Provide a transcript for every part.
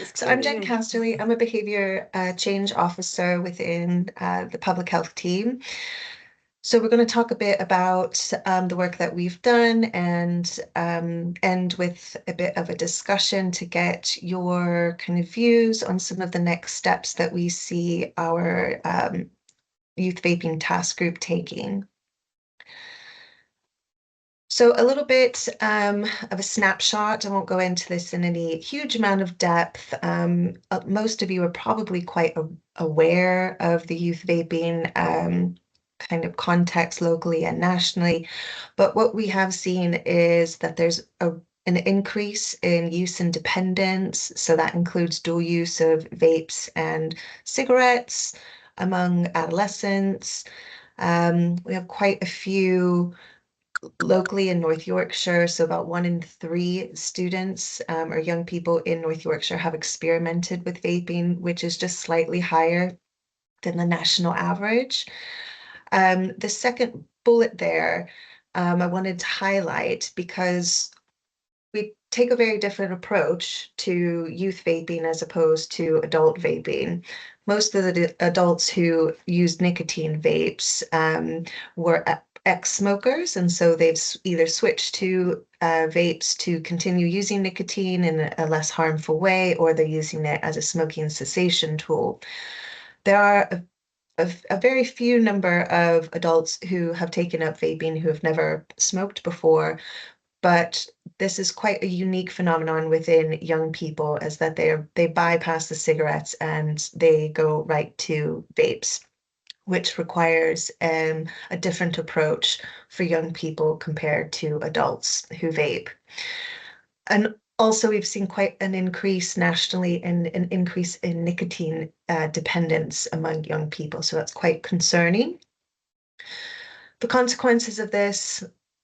So I'm Jen Casterly. I'm a behavior change officer within the public health team. So we're going to talk a bit about the work that we've done and end with a bit of a discussion to get your kind of views on some of the next steps that we see our youth vaping task group taking. So a little bit of a snapshot. I won't go into this in any huge amount of depth. Most of you are probably quite aware of the youth vaping kind of context locally and nationally. But what we have seen is that there's an increase in use and dependence. So that includes dual use of vapes and cigarettes among adolescents. We have quite a few locally in North Yorkshire, so about 1 in 3 students or young people in North Yorkshire have experimented with vaping, which is just slightly higher than the national average. The second bullet there, I wanted to highlight because we take a very different approach to youth vaping as opposed to adult vaping. Most of the adults who used nicotine vapes were ex-smokers, and so they've either switched to vapes to continue using nicotine in a less harmful way, or they're using it as a smoking cessation tool. There are a very few number of adults who have taken up vaping who have never smoked before, but this is quite a unique phenomenon within young people, as that they bypass the cigarettes and they go right to vapes, which requires a different approach for young people compared to adults who vape. And also, we've seen quite an increase nationally in an increase in nicotine dependence among young people. So that's quite concerning. The consequences of this,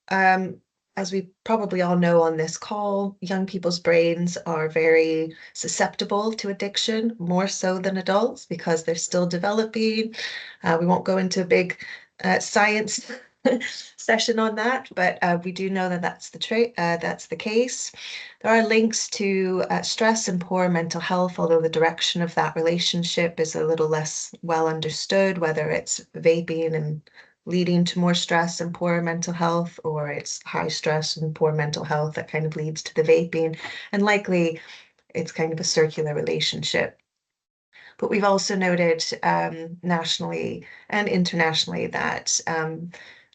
as we probably all know on this call, young people's brains are very susceptible to addiction, more so than adults, because they're still developing. We won't go into a big science session on that, but we do know that that's the case. There are links to stress and poor mental health, although the direction of that relationship is a little less well understood, whether it's vaping and leading to more stress and poor mental health, or it's high stress and poor mental health that kind of leads to the vaping. And likely it's kind of a circular relationship. But we've also noted nationally and internationally that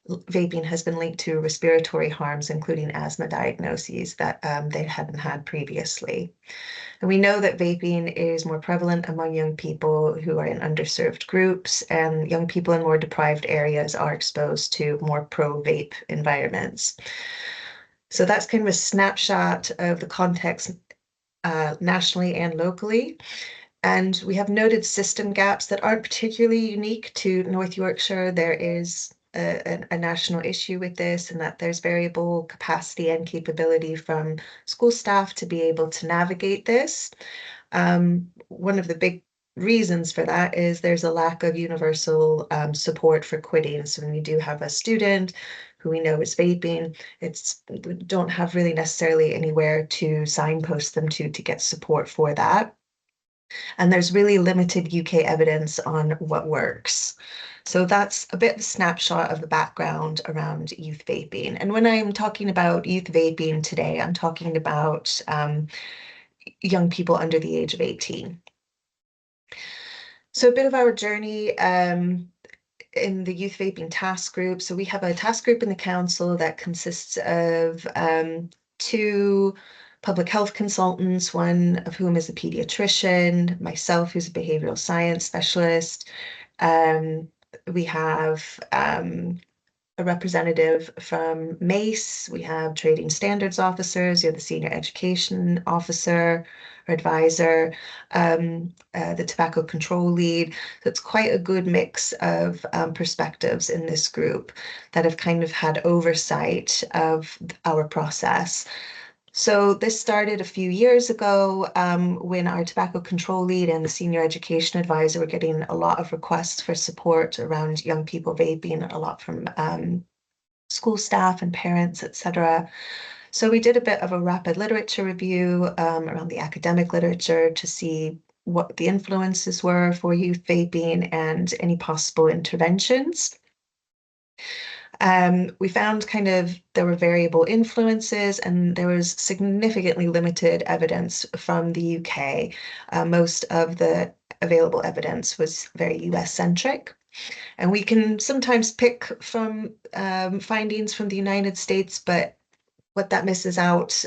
vaping has been linked to respiratory harms, including asthma diagnoses that they hadn't had previously. And we know that vaping is more prevalent among young people who are in underserved groups, and young people in more deprived areas are exposed to more pro-vape environments. So that's kind of a snapshot of the context nationally and locally. And we have noted system gaps that aren't particularly unique to North Yorkshire. There is a national issue with this, and that there's variable capacity and capability from school staff to be able to navigate this. One of the big reasons for that is there's a lack of universal support for quitting. So when you do have a student who we know is vaping, we don't have really necessarily anywhere to signpost them to get support for that. And there's really limited UK evidence on what works. So that's a bit of a snapshot of the background around youth vaping. And when I'm talking about youth vaping today, I'm talking about young people under the age of 18. So a bit of our journey in the youth vaping task group. So we have a task group in the council that consists of 2 public health consultants, one of whom is a pediatrician, myself, who's a behavioral science specialist. We have a representative from MACE, we have trading standards officers, you have the senior education officer or advisor, the tobacco control lead. So it's quite a good mix of perspectives in this group that have kind of had oversight of our process. So this started a few years ago when our tobacco control lead and the senior education advisor were getting a lot of requests for support around young people vaping, a lot from school staff and parents, etc. So we did a bit of a rapid literature review around the academic literature to see what the influences were for youth vaping and any possible interventions. We found kind of there were variable influences and there was significantly limited evidence from the UK. Most of the available evidence was very US centric. And we can sometimes pick from findings from the United States, but what that misses out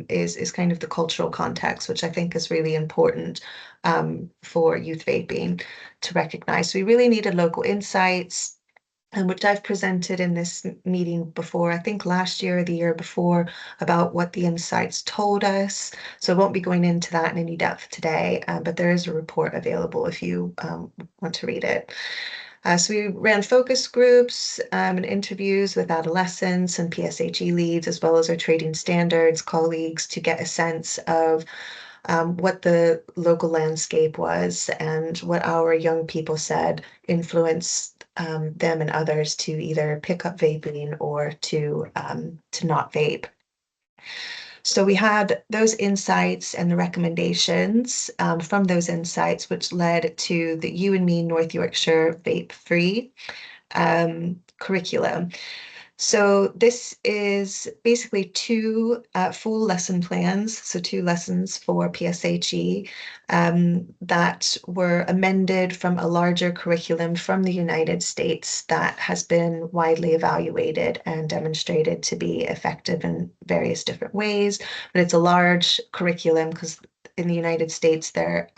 is kind of the cultural context, which I think is really important for youth vaping to recognize. So we really needed local insights, and which I've presented in this meeting before, I think last year or the year before, about what the insights told us. So I won't be going into that in any depth today, but there is a report available if you want to read it. So we ran focus groups and interviews with adolescents and PSHE leads, as well as our trading standards colleagues, to get a sense of what the local landscape was and what our young people said influenced them and others to either pick up vaping or to not vape. So we had those insights and the recommendations from those insights, which led to the You and Me North Yorkshire Vape Free curriculum. So this is basically two full lesson plans, so two lessons for PSHE that were amended from a larger curriculum from the United States that has been widely evaluated and demonstrated to be effective in various different ways. But it's a large curriculum because in the United States, their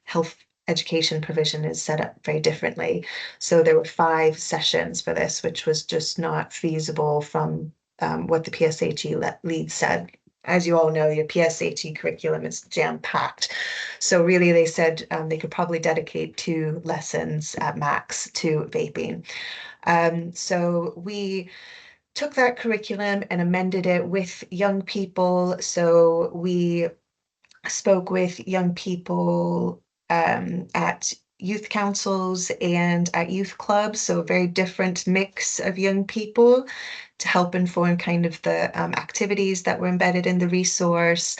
health education provision is set up very differently. So there were 5 sessions for this, which was just not feasible from what the PSHE lead said. As you all know, your PSHE curriculum is jam-packed. So really they said they could probably dedicate 2 lessons at max to vaping. So we took that curriculum and amended it with young people. So we spoke with young people at youth councils and at youth clubs, so a very different mix of young people to help inform kind of the activities that were embedded in the resource.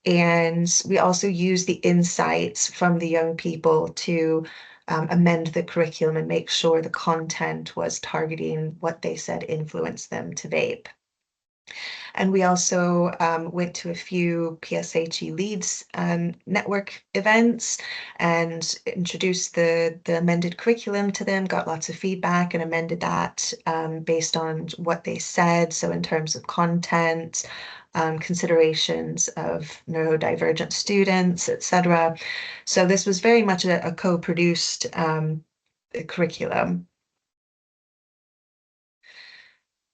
And we also use the insights from the young people to amend the curriculum and make sure the content was targeting what they said influenced them to vape. And we also went to a few PSHE Leads network events and introduced the amended curriculum to them, got lots of feedback and amended that based on what they said. So in terms of content, considerations of neurodivergent students, etc. So this was very much a co-produced curriculum.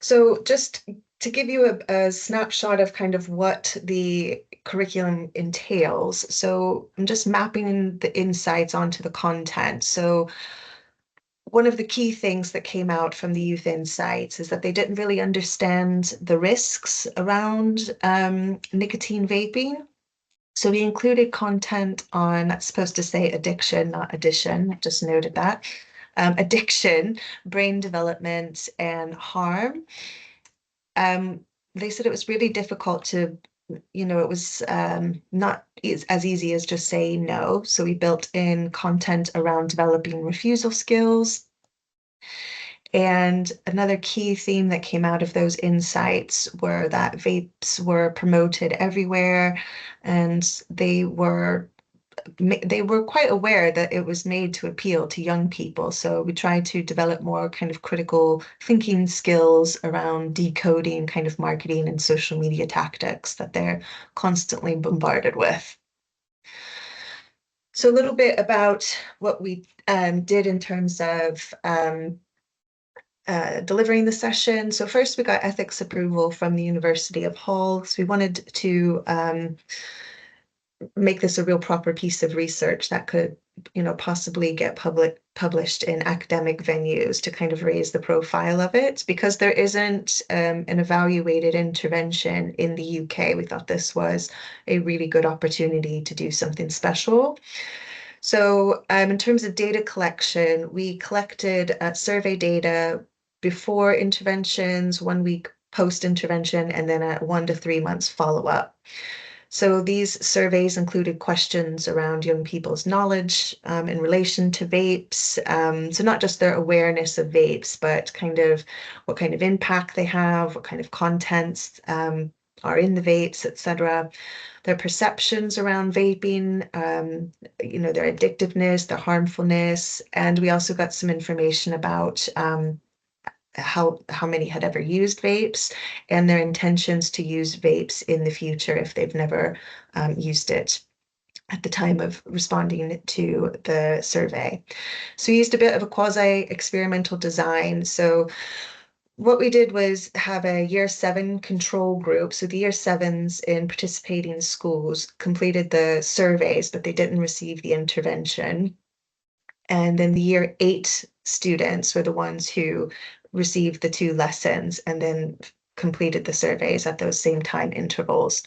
So just to give you a snapshot of kind of what the curriculum entails. So I'm just mapping the insights onto the content. So one of the key things that came out from the youth insights is that they didn't really understand the risks around nicotine vaping. So we included content on, that's supposed to say addiction, not addition, just noted that. Addiction, brain development, and harm. They said it was really difficult to, it was not as easy as just saying no. So we built in content around developing refusal skills. And another key theme that came out of those insights were that vapes were promoted everywhere and they were quite aware that it was made to appeal to young people. So we tried to develop more kind of critical thinking skills around decoding kind of marketing and social media tactics that they're constantly bombarded with. So a little bit about what we did in terms of delivering the session. So first we got ethics approval from the University of Hull. So we wanted to make this a real proper piece of research that could, possibly get published in academic venues to kind of raise the profile of it. Because there isn't an evaluated intervention in the UK, we thought this was a really good opportunity to do something special. So in terms of data collection, we collected survey data before interventions, 1 week post-intervention, and then a 1 to 3 months follow-up. So these surveys included questions around young people's knowledge in relation to vapes. So not just their awareness of vapes, but kind of what kind of impact they have, what kind of contents are in the vapes, etc. Their perceptions around vaping, their addictiveness, their harmfulness, and we also got some information about how many had ever used vapes and their intentions to use vapes in the future if they've never used it at the time of responding to the survey. So we used a bit of a quasi-experimental design. So what we did was have a year 7 control group. So the year 7s in participating schools completed the surveys, but they didn't receive the intervention. And then the year 8 students were the ones who received the 2 lessons and then completed the surveys at those same time intervals.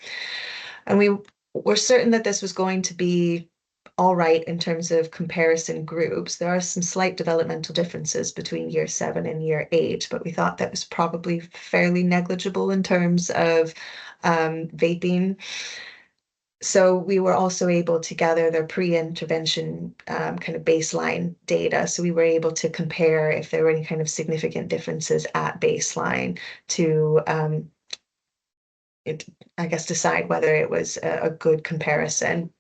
And we were certain that this was going to be all right in terms of comparison groups. There are some slight developmental differences between year 7 and year 8, but we thought that was probably fairly negligible in terms of vaping. So we were also able to gather their pre-intervention kind of baseline data. So we were able to compare if there were any kind of significant differences at baseline to, I guess, decide whether it was a good comparison.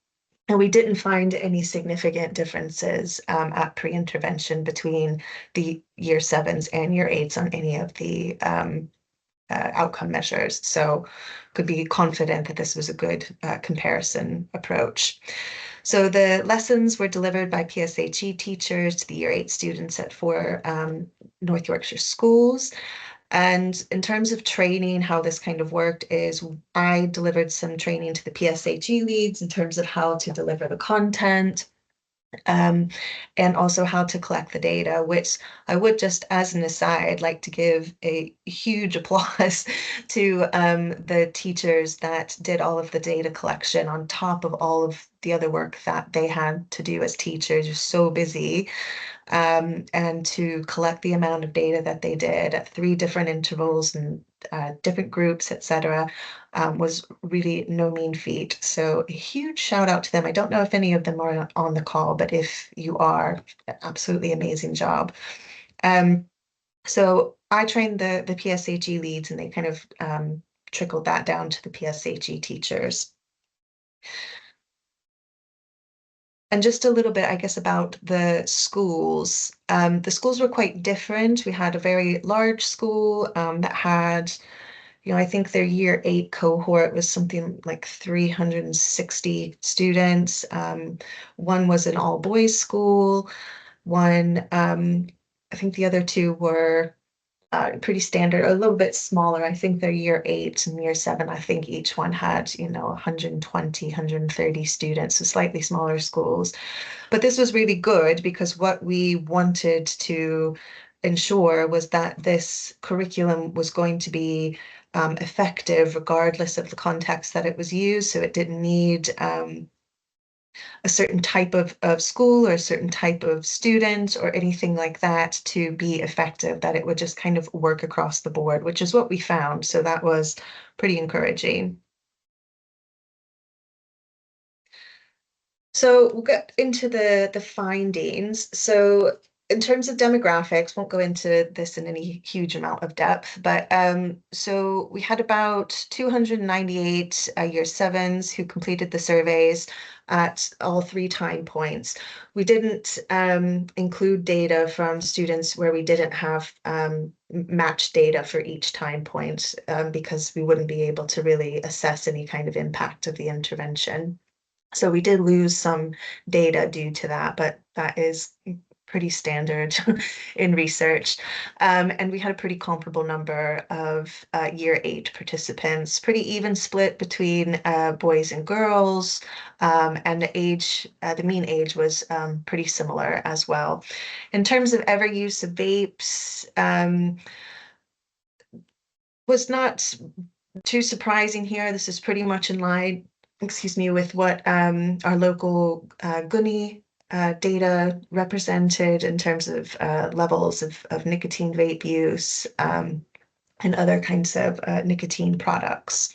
And we didn't find any significant differences at pre-intervention between the year 7s and year 8s on any of the outcome measures. So could be confident that this was a good comparison approach. So the lessons were delivered by PSHE teachers to the year 8 students at 4 North Yorkshire schools. And in terms of training, how this kind of worked is I delivered some training to the PSHE leads in terms of how to deliver the content, and also how to collect the data, which I would just as an aside like to give a huge applause to the teachers that did all of the data collection on top of all of the other work that they had to do as teachers. You're so busy. And to collect the amount of data that they did at 3 different intervals and different groups, etc., was really no mean feat. So a huge shout out to them. I don't know if any of them are on the call, but if you are, absolutely amazing job. So I trained the PSHE leads, and they kind of trickled that down to the PSHE teachers. And just a little bit, I guess, about the schools. The schools were quite different. We had a very large school that had, I think their year 8 cohort was something like 360 students. One was an all boys school. One, I think the other 2 were pretty standard, a little bit smaller. I think they're year 8 and year 7. I think each one had, 120, 130 students, so slightly smaller schools. But this was really good because what we wanted to ensure was that this curriculum was going to be effective regardless of the context that it was used. So it didn't need a certain type of school or a certain type of student or anything like that to be effective, that it would just kind of work across the board, which is what we found. So that was pretty encouraging. So we'll get into the findings. So in terms of demographics, won't go into this in any huge amount of depth, but so we had about 298 year 7s who completed the surveys at all 3 time points. We didn't include data from students where we didn't have matched data for each time point because we wouldn't be able to really assess any kind of impact of the intervention. So we did lose some data due to that, but that is pretty standard in research. And we had a pretty comparable number of year 8 participants, pretty even split between boys and girls. And the mean age was pretty similar as well. In terms of ever use of vapes, was not too surprising here. This is pretty much in line, excuse me, with what our local GUNI data represented in terms of levels of nicotine vape use. and other kinds of nicotine products.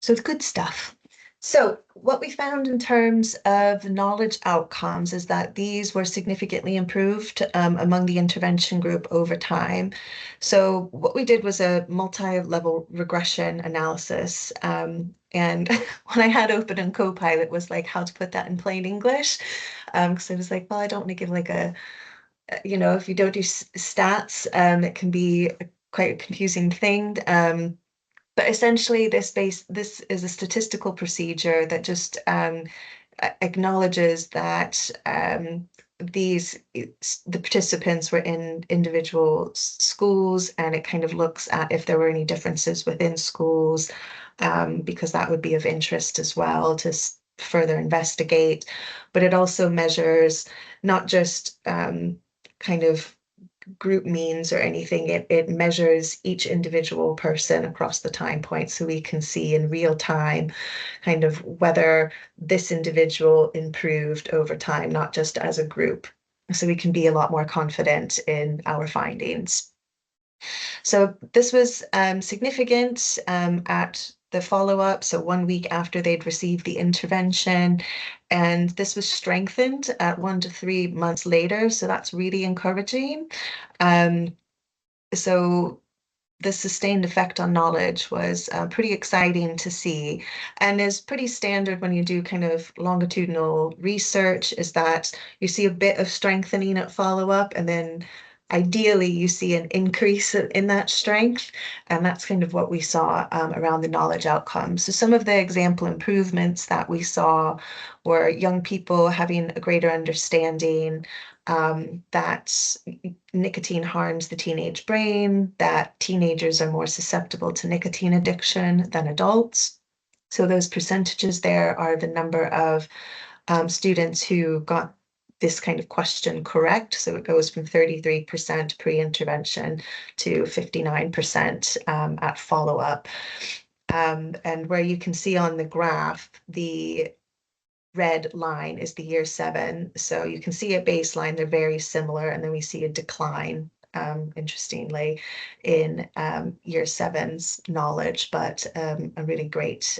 So it's good stuff. So what we found in terms of knowledge outcomes is that these were significantly improved among the intervention group over time. So what we did was a multi-level regression analysis. And when I had open and Copilot was like how to put that in plain English. Because I was like, well, I don't want to give like if you don't do stats, it can be quite a confusing thing. But essentially, this is a statistical procedure that just acknowledges that the participants were in individual schools, and it kind of looks at if there were any differences within schools, because that would be of interest as well to further investigate. But it also measures not just kind of group means or anything. It measures each individual person across the time point so we can see in real time kind of whether this individual improved over time, not just as a group. So we can be a lot more confident in our findings. So this was significant at the follow-up, so 1 week after they'd received the intervention, and this was strengthened at 1 to 3 months later, so that's really encouraging. Um, so the sustained effect on knowledge was pretty exciting to see, and is pretty standard when you do kind of longitudinal research, is that you see a bit of strengthening at follow-up, and then ideally you see an increase in that strength, and that's kind of what we saw around the knowledge outcomes. So some of the example improvements that we saw were young people having a greater understanding that nicotine harms the teenage brain, that teenagers are more susceptible to nicotine addiction than adults. So those percentages there are the number of students who got this kind of question correct. So it goes from 33% pre-intervention to 59% at follow-up. And where you can see on the graph, the red line is the year 7. So you can see at baseline, they're very similar. And then we see a decline, interestingly, in year 7's knowledge, but a really great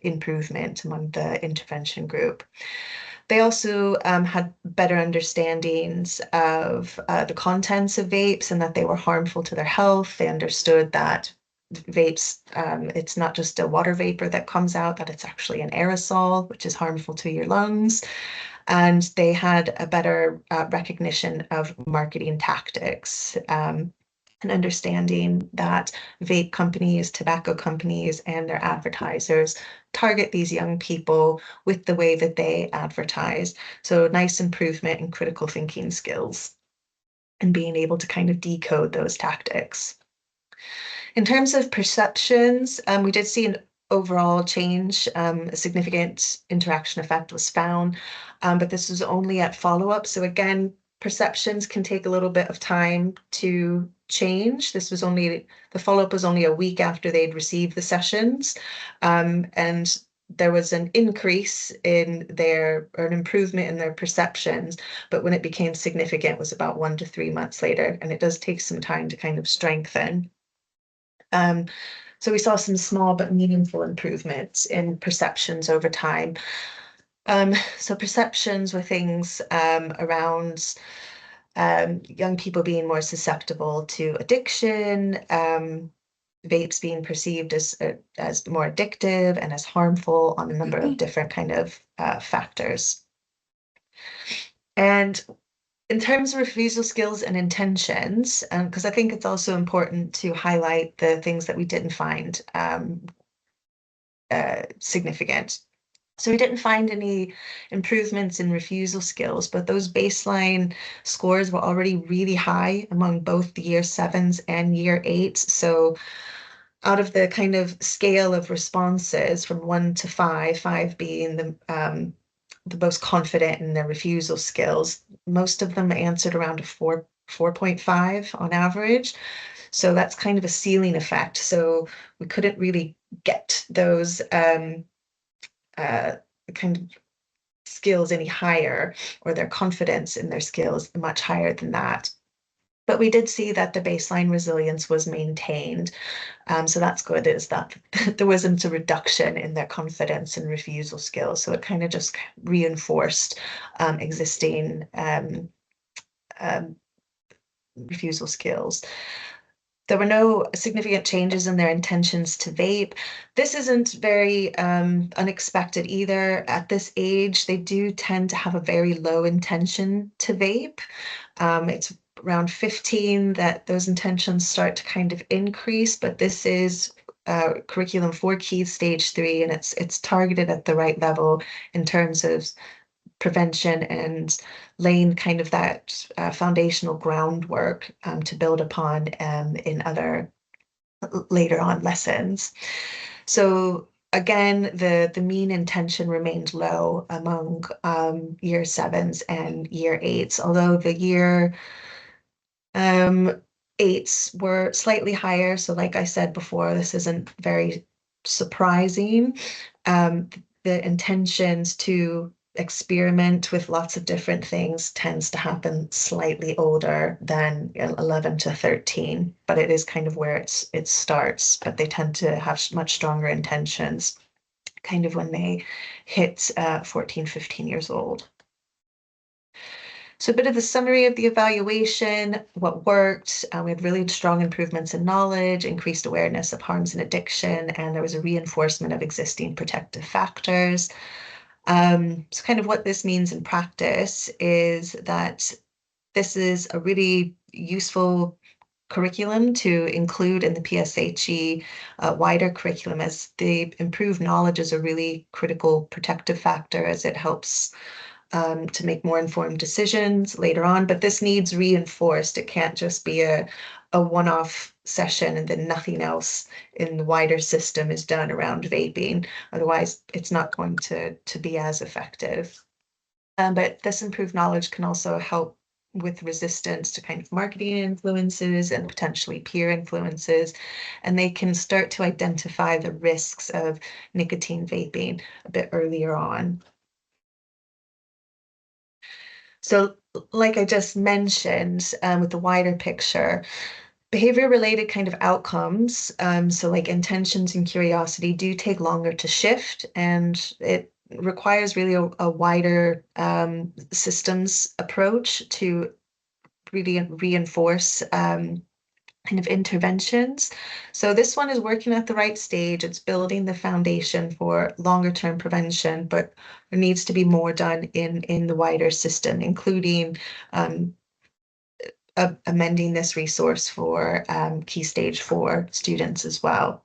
improvement among the intervention group. They also had better understandings of the contents of vapes and that they were harmful to their health. They understood that vapes, it's not just a water vapor that comes out, that it's actually an aerosol, which is harmful to your lungs. And they had a better recognition of marketing tactics. And understanding that vape companies, tobacco companies, and their advertisers target these young people with the way that they advertise. So nice improvement in critical thinking skills and being able to kind of decode those tactics. In terms of perceptions, we did see an overall change. A significant interaction effect was found, but this was only at follow-up. So again, perceptions can take a little bit of time to change. The follow-up was only a week after they'd received the sessions, and there was an increase in or an improvement in their perceptions, but when it became significant was about 1 to 3 months later, and it does take some time to kind of strengthen. So we saw some small but meaningful improvements in perceptions over time. So perceptions were things around young people being more susceptible to addiction, vapes being perceived as more addictive and as harmful on a number of different kind of factors. And in terms of refusal skills and intentions, because I think it's also important to highlight the things that we didn't find significant. So we didn't find any improvements in refusal skills, but those baseline scores were already really high among both the year 7s and year 8s. So out of the kind of scale of responses from 1 to 5, 5 being the most confident in their refusal skills, most of them answered around a 4.5 on average. So that's kind of a ceiling effect. So we couldn't really get those kind of skills any higher, or their confidence in their skills much higher than that. But we did see that the baseline resilience was maintained. So that's good, is that there wasn't a reduction in their confidence and refusal skills. So it kind of just reinforced existing um, refusal skills. There were no significant changes in their intentions to vape. This isn't very unexpected either. At this age, they do tend to have a very low intention to vape. It's around 15 that those intentions start to kind of increase, but this is curriculum for Key Stage 3, and it's targeted at the right level in terms of prevention and laying kind of that foundational groundwork to build upon in other later on lessons. So again, the mean intention remained low among year sevens and year eights, although the year eights were slightly higher. So like I said before, this isn't very surprising. The intentions to experiment with lots of different things tends to happen slightly older than 11 to 13, but it is kind of where it starts. But they tend to have much stronger intentions kind of when they hit 14, 15 years old. So a bit of the summary of the evaluation, what worked. We had really strong improvements in knowledge, increased awareness of harms and addiction, and there was a reinforcement of existing protective factors. So kind of what this means in practice is that this is a really useful curriculum to include in the PSHE wider curriculum, as the improved knowledge is a really critical protective factor, as it helps to make more informed decisions later on. But this needs reinforced. It can't just be a one-off session and then nothing else in the wider system is done around vaping. Otherwise, it's not going to be as effective. But this improved knowledge can also help with resistance to kind of marketing influences and potentially peer influences. And they can start to identify the risks of nicotine vaping a bit earlier on. So like I just mentioned, with the wider picture, behavior related kind of outcomes, so like intentions and curiosity, do take longer to shift, and it requires really a wider systems approach to really reinforce kind of interventions. So this one is working at the right stage. It's building the foundation for longer term prevention, but there needs to be more done in the wider system, including amending this resource for Key Stage 4 students as well.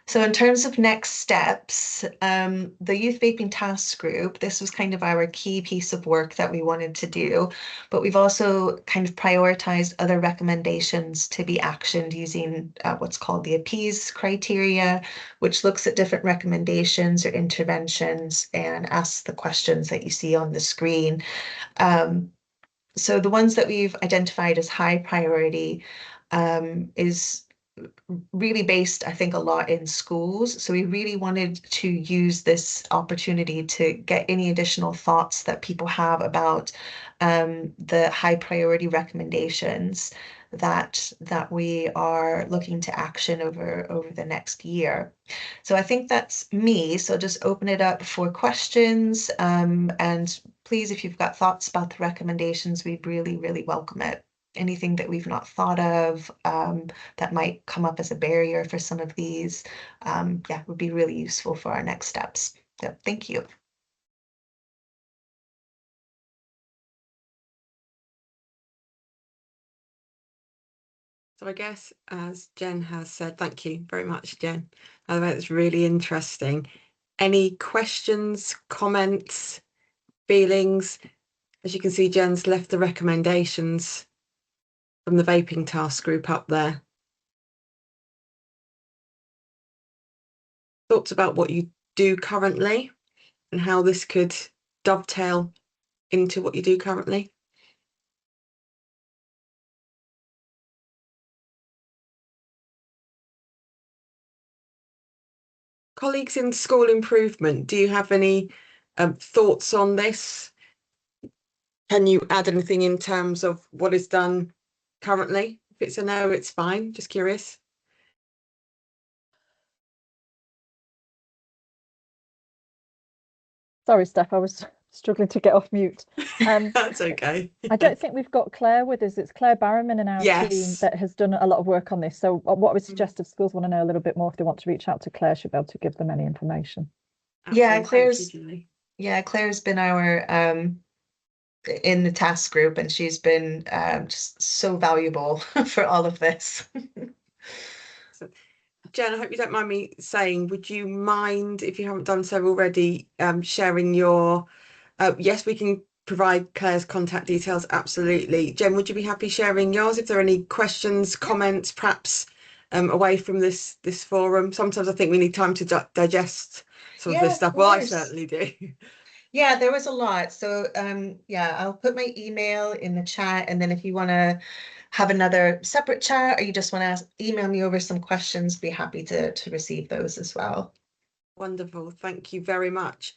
So in terms of next steps, the Youth Vaping Task Group, this was kind of our key piece of work that we wanted to do, but we've also kind of prioritized other recommendations to be actioned using what's called the APPEASE criteria, which looks at different recommendations or interventions and asks the questions that you see on the screen. So the ones that we've identified as high priority is really based, I think, a lot in schools. So we really wanted to use this opportunity to get any additional thoughts that people have about the high priority recommendations that we are looking to action over the next year. So I think that's me. So just open it up for questions. And please, if you've got thoughts about the recommendations, we'd really, really welcome it. Anything that we've not thought of that might come up as a barrier for some of these, yeah, would be really useful for our next steps. So thank you. So I guess, as Jen has said, thank you very much, Jen. I think it's really interesting. Any questions, comments, feelings? As you can see, Jen's left the recommendations from the vaping task group up there. Thoughts about what you do currently and how this could dovetail into what you do currently? Colleagues in school improvement, do you have any thoughts on this? Can you add anything in terms of what is done currently? If it's a no, it's fine. Just curious. Sorry, Steph, I was struggling to get off mute. That's okay. I don't think we've got Claire with us. It's Claire Barrowman in our team Yes. that has done a lot of work on this. So what I would suggest if schools want to know a little bit more, if they want to reach out to Claire, she'll be able to give them any information. Yeah, Absolutely. Thank you, Julie. Claire's been our in the task group, and she's been just so valuable for all of this. So, Jen, I hope you don't mind me saying, would you mind, if you haven't done so already, sharing your, yes, we can provide Claire's contact details, absolutely. Jen, would you be happy sharing yours if there are any questions, comments, perhaps away from this forum? Sometimes I think we need time to digest some of Yeah, this of stuff. Well, I course. certainly do. Yeah, there was a lot. So yeah, I'll put my email in the chat, and then if you want to have another separate chat, or you just want to email me over some questions, be happy to receive those as well. Wonderful. Thank you very much.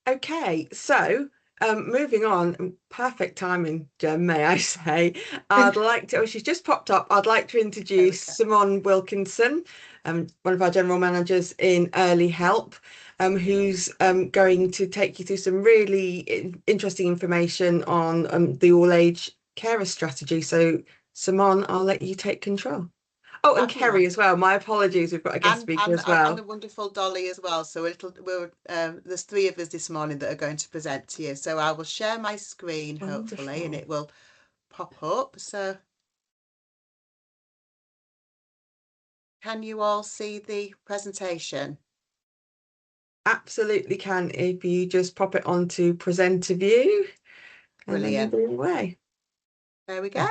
Okay, so moving on, perfect timing, Jen, may I say. I'd like to, oh, she's just popped up. I'd like to introduce Simone Wilkinson, one of our general managers in early help, who's going to take you through some really interesting information on the all age carer strategy. So, Simone, I'll let you take control. Oh, and Kerry as well. My apologies. We've got a guest speaker as well. And the wonderful Dolly as well. So there's three of us this morning that are going to present to you. So I will share my screen, hopefully, and it will pop up. So can you all see the presentation? Absolutely can. If you just pop it onto presenter view. Brilliant. And then you're away. There we go.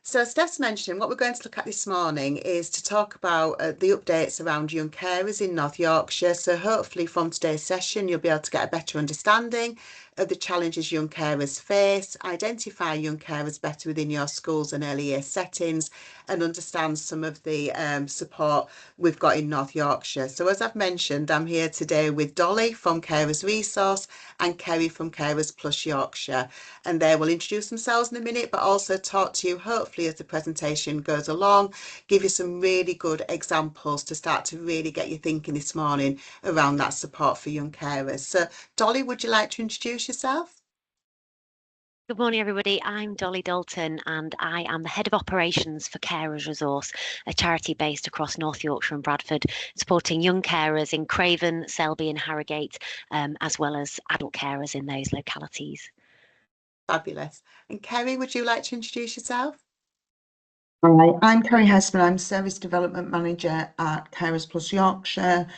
So as Steph's mentioned, what we're going to look at this morning is to talk about the updates around young carers in North Yorkshire. So hopefully from today's session, you'll be able to get a better understanding of the challenges young carers face, identify young carers better within your schools and early years settings, and understand some of the support we've got in North Yorkshire. So as I've mentioned, I'm here today with Dolly from Carers Resource and Kerry from Carers Plus Yorkshire, and they will introduce themselves in a minute, but also talk to you hopefully as the presentation goes along, give you some really good examples to start to really get you thinking this morning around that support for young carers. So Dolly, would you like to introduce yourself? Good morning, everybody. I'm Dolly Dalton, and I am the Head of Operations for Carers Resource, a charity based across North Yorkshire and Bradford, supporting young carers in Craven, Selby and Harrogate, as well as adult carers in those localities. Fabulous. And Kerry, would you like to introduce yourself? Hi, I'm Kerry Hesman. I'm Service Development Manager at Carers Plus Yorkshire.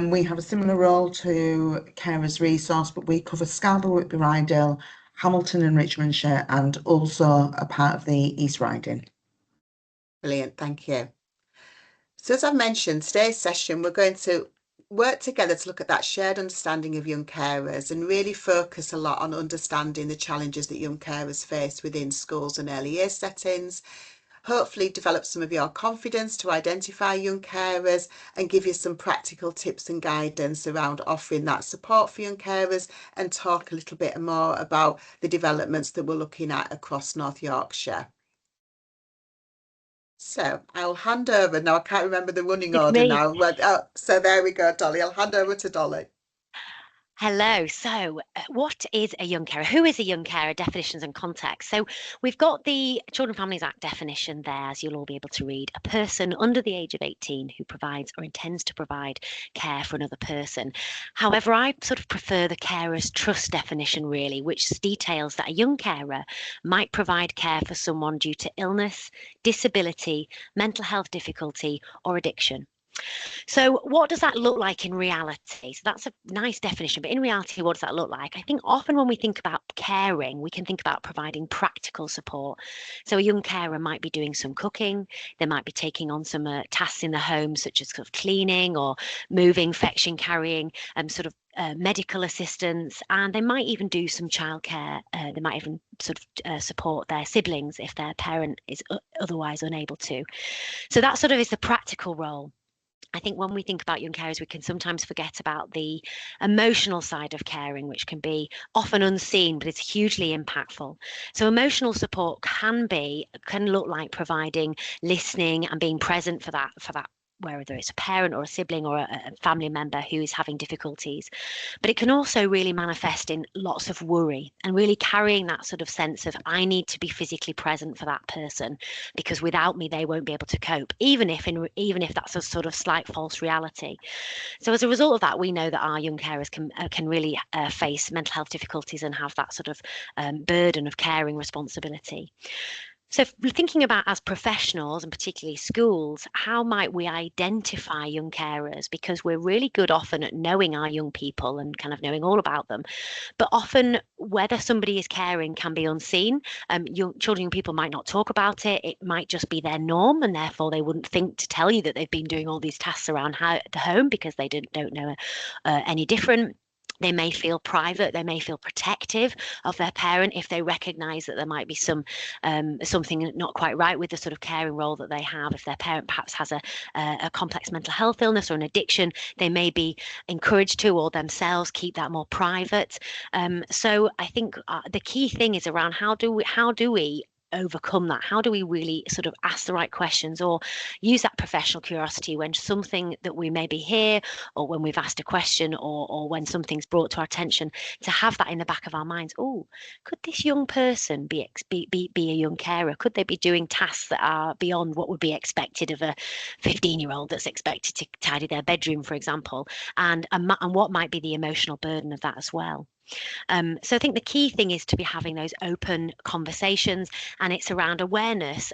We have a similar role to Carers Resource, but we cover Scarborough, Whitby, Rydal, Hamilton and Richmondshire, and also a part of the East Riding. Brilliant, thank you. So as I've mentioned, today's session, we're going to work together to look at that shared understanding of young carers and really focus a lot on understanding the challenges that young carers face within schools and early years settings. Hopefully develop some of your confidence to identify young carers and give you some practical tips and guidance around offering that support for young carers, and talk a little bit more about the developments that we're looking at across North Yorkshire. So I'll hand over now. I can't remember the running order now. So there we go, Dolly. I'll hand over to Dolly. Hello. So, what is a young carer? Who is a young carer? Definitions and context. So, we've got the Children and Families Act definition there, as you'll all be able to read. A person under the age of 18 who provides or intends to provide care for another person. However, I sort of prefer the carer's trust definition, really, which details that a young carer might provide care for someone due to illness, disability, mental health difficulty, or addiction. So what does that look like in reality? So that's a nice definition, but in reality, what does that look like? I think often when we think about caring, we can think about providing practical support. So a young carer might be doing some cooking, they might be taking on some tasks in the home, such as sort of cleaning or moving, fetching, carrying, medical assistance, and they might even do some childcare. They might even sort of support their siblings if their parent is otherwise unable to. So that sort of is the practical role. I think when we think about young carers, we can sometimes forget about the emotional side of caring, which can be often unseen, but it's hugely impactful. So emotional support can look like providing listening and being present for that, whether it's a parent or a sibling or a family member who is having difficulties. But it can also really manifest in lots of worry and really carrying that sort of sense of, I need to be physically present for that person because without me they won't be able to cope, even if that's a sort of slight false reality. So as a result of that, we know that our young carers can really face mental health difficulties and have that sort of burden of caring responsibility. So if we're thinking about as professionals and particularly schools, how might we identify young carers? Because we're really good often at knowing our young people and kind of knowing all about them. But often whether somebody is caring can be unseen. Young people might not talk about it. It might just be their norm, and therefore they wouldn't think to tell you that they've been doing all these tasks around the home because they don't know any different. They may feel private, they may feel protective of their parent if they recognise that there might be something not quite right with the sort of caring role that they have. If their parent perhaps has a complex mental health illness or an addiction, they may be encouraged to or themselves keep that more private. So I think the key thing is around how do we overcome that? How do we really sort of ask the right questions or use that professional curiosity when something that we maybe hear or when we've asked a question or when something's brought to our attention, to have that in the back of our minds? Oh, could this young person be a young carer? Could they be doing tasks that are beyond what would be expected of a 15-year-old that's expected to tidy their bedroom, for example? And what might be the emotional burden of that as well? So I think the key thing is to be having those open conversations, and it's around awareness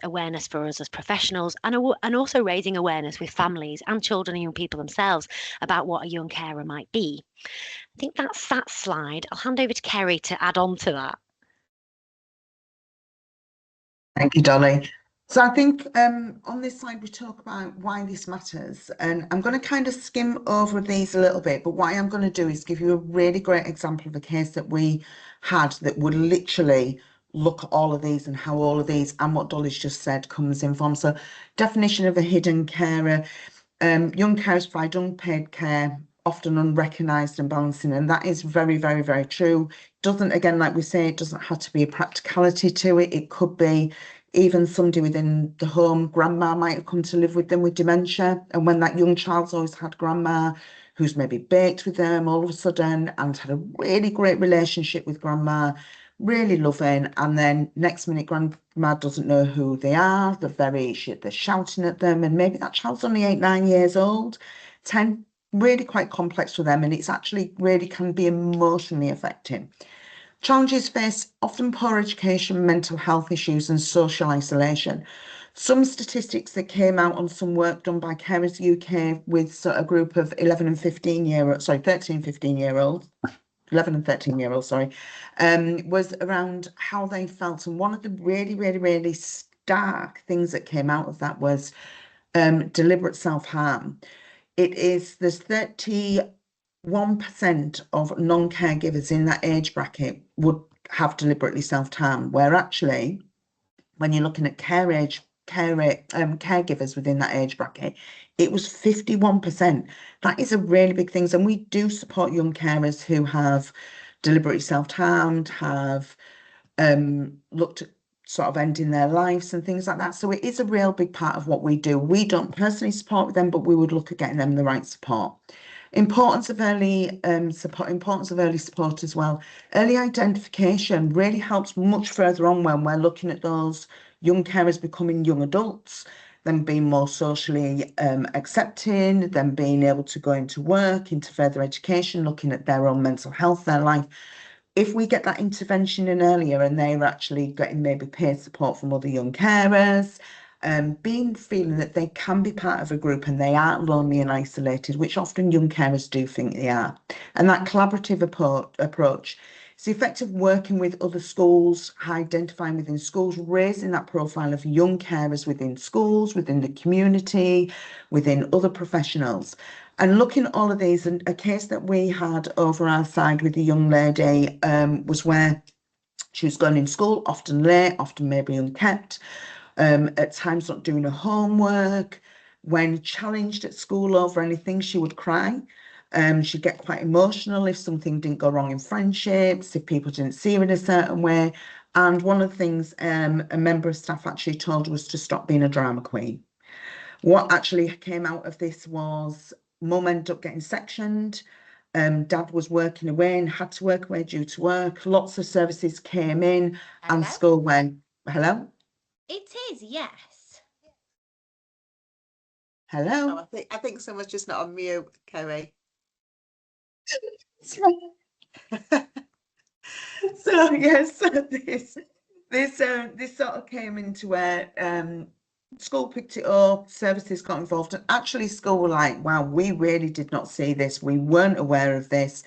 for us as professionals, and also raising awareness with families and children and young people themselves about what a young carer might be. I think that's that slide. I'll hand over to Kerry to add on to that. Thank you, Dolly. So I think on this slide, we talk about why this matters, and I'm going to kind of skim over these a little bit, but what I'm going to do is give you a really great example of a case that we had that would literally look at all of these and how all of these and what Dolly's just said comes in from. So definition of a hidden carer, young carers provide unpaid care, often unrecognised and balancing, and that is very, very, very true. Doesn't, again, like we say, it doesn't have to be a practicality to it. It could be even somebody within the home. Grandma might have come to live with them with dementia, and when that young child's always had grandma who's maybe baked with them all of a sudden and had a really great relationship with grandma, really loving, and then next minute grandma doesn't know who they are, they're shouting at them, and maybe that child's only 8-9 years old, 10, really quite complex for them, and it's actually really can be emotionally affecting. Challenges face often poor education, mental health issues and social isolation. Some statistics that came out on some work done by Carers UK with a group of 13 and 15 year olds, 11 and 13 year olds, was around how they felt. And one of the really, really, really stark things that came out of that was deliberate self-harm. There's 31% of non-caregivers in that age bracket would have deliberately self-harm, where actually, when you're looking at caregivers within that age bracket, it was 51%. That is a really big thing. And we do support young carers who have deliberately self-harmed, have looked at sort of ending their lives and things like that. So it is a real big part of what we do. We don't personally support them, but we would look at getting them the right support. Importance of early support as well. Early identification really helps much further on when we're looking at those young carers becoming young adults, them being more socially accepting, them being able to go into work, into further education, looking at their own mental health, their life. If we get that intervention in earlier and they're actually getting maybe peer support from other young carers, feeling that they can be part of a group and they aren't lonely and isolated, which often young carers do think they are. And that collaborative approach, it's the effect of working with other schools, identifying within schools, raising that profile of young carers within schools, within the community, within other professionals. And looking at all of these, and a case that we had over our side with a young lady was where she was going in school, often late, often maybe unkept, at times not doing her homework, when challenged at school over anything, she would cry. She'd get quite emotional if something didn't go wrong in friendships, if people didn't see her in a certain way. And one of the things a member of staff actually told her was to stop being a drama queen. What actually came out of this was mum ended up getting sectioned. Dad was working away and had to work away due to work. Lots of services came in and school went, hello? It is, yes. Hello? Oh, I think someone's just not on mute, Kerry. That's right. So yes, this sort of came into where school picked it up, services got involved, and actually school were like, wow, we really did not see this. We weren't aware of this.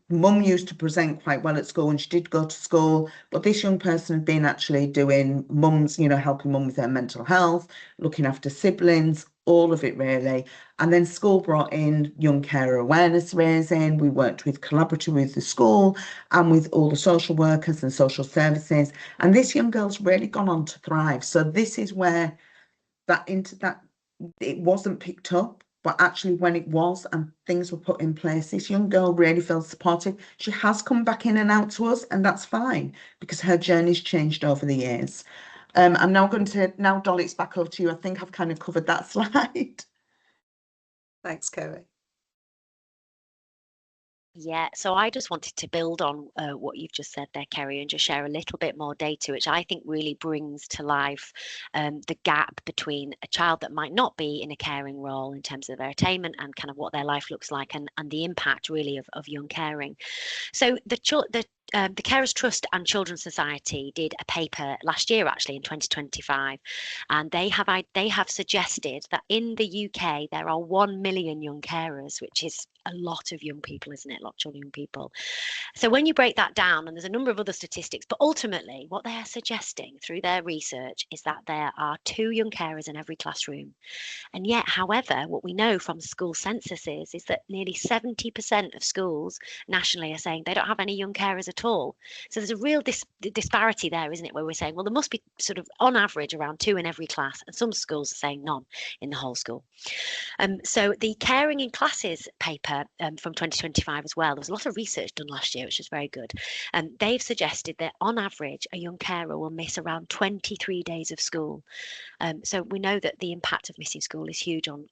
Mum used to present quite well at school and she did go to school, but this young person had been actually doing mum's, helping mum with her mental health, looking after siblings, all of it really. And then school brought in young carer awareness raising. We worked collaboratively with the school and with all the social workers and social services. And this young girl's really gone on to thrive. So this is where it wasn't picked up, but actually when it was and things were put in place, this young girl really feels supported. She has come back in and out to us, and that's fine because her journey's changed over the years. I'm now Dolly, it's back over to you. I think I've kind of covered that slide. Thanks, Kerry. Yeah, so I just wanted to build on what you've just said there, Kerry, and just share a little bit more data, which I think really brings to life the gap between a child that might not be in a caring role in terms of their attainment and kind of what their life looks like, and the impact really of young caring. So the Carers Trust and Children's Society did a paper last year, actually in 2025, and they have suggested that in the UK there are 1 million young carers, which is a lot of young people, isn't it? Lots of young people. So when you break that down, and there's a number of other statistics, but ultimately what they are suggesting through their research is that there are 2 young carers in every classroom. And yet, however, what we know from school censuses is that nearly 70% of schools nationally are saying they don't have any young carers at all. So there's a real disparity there, isn't it, where we're saying, well, there must be sort of on average around 2 in every class, and some schools are saying none in the whole school. So the Caring in Classes paper from 2025 as well, there was a lot of research done last year, which was very good. They've suggested that on average, a young carer will miss around 23 days of school. So we know that the impact of missing school is huge on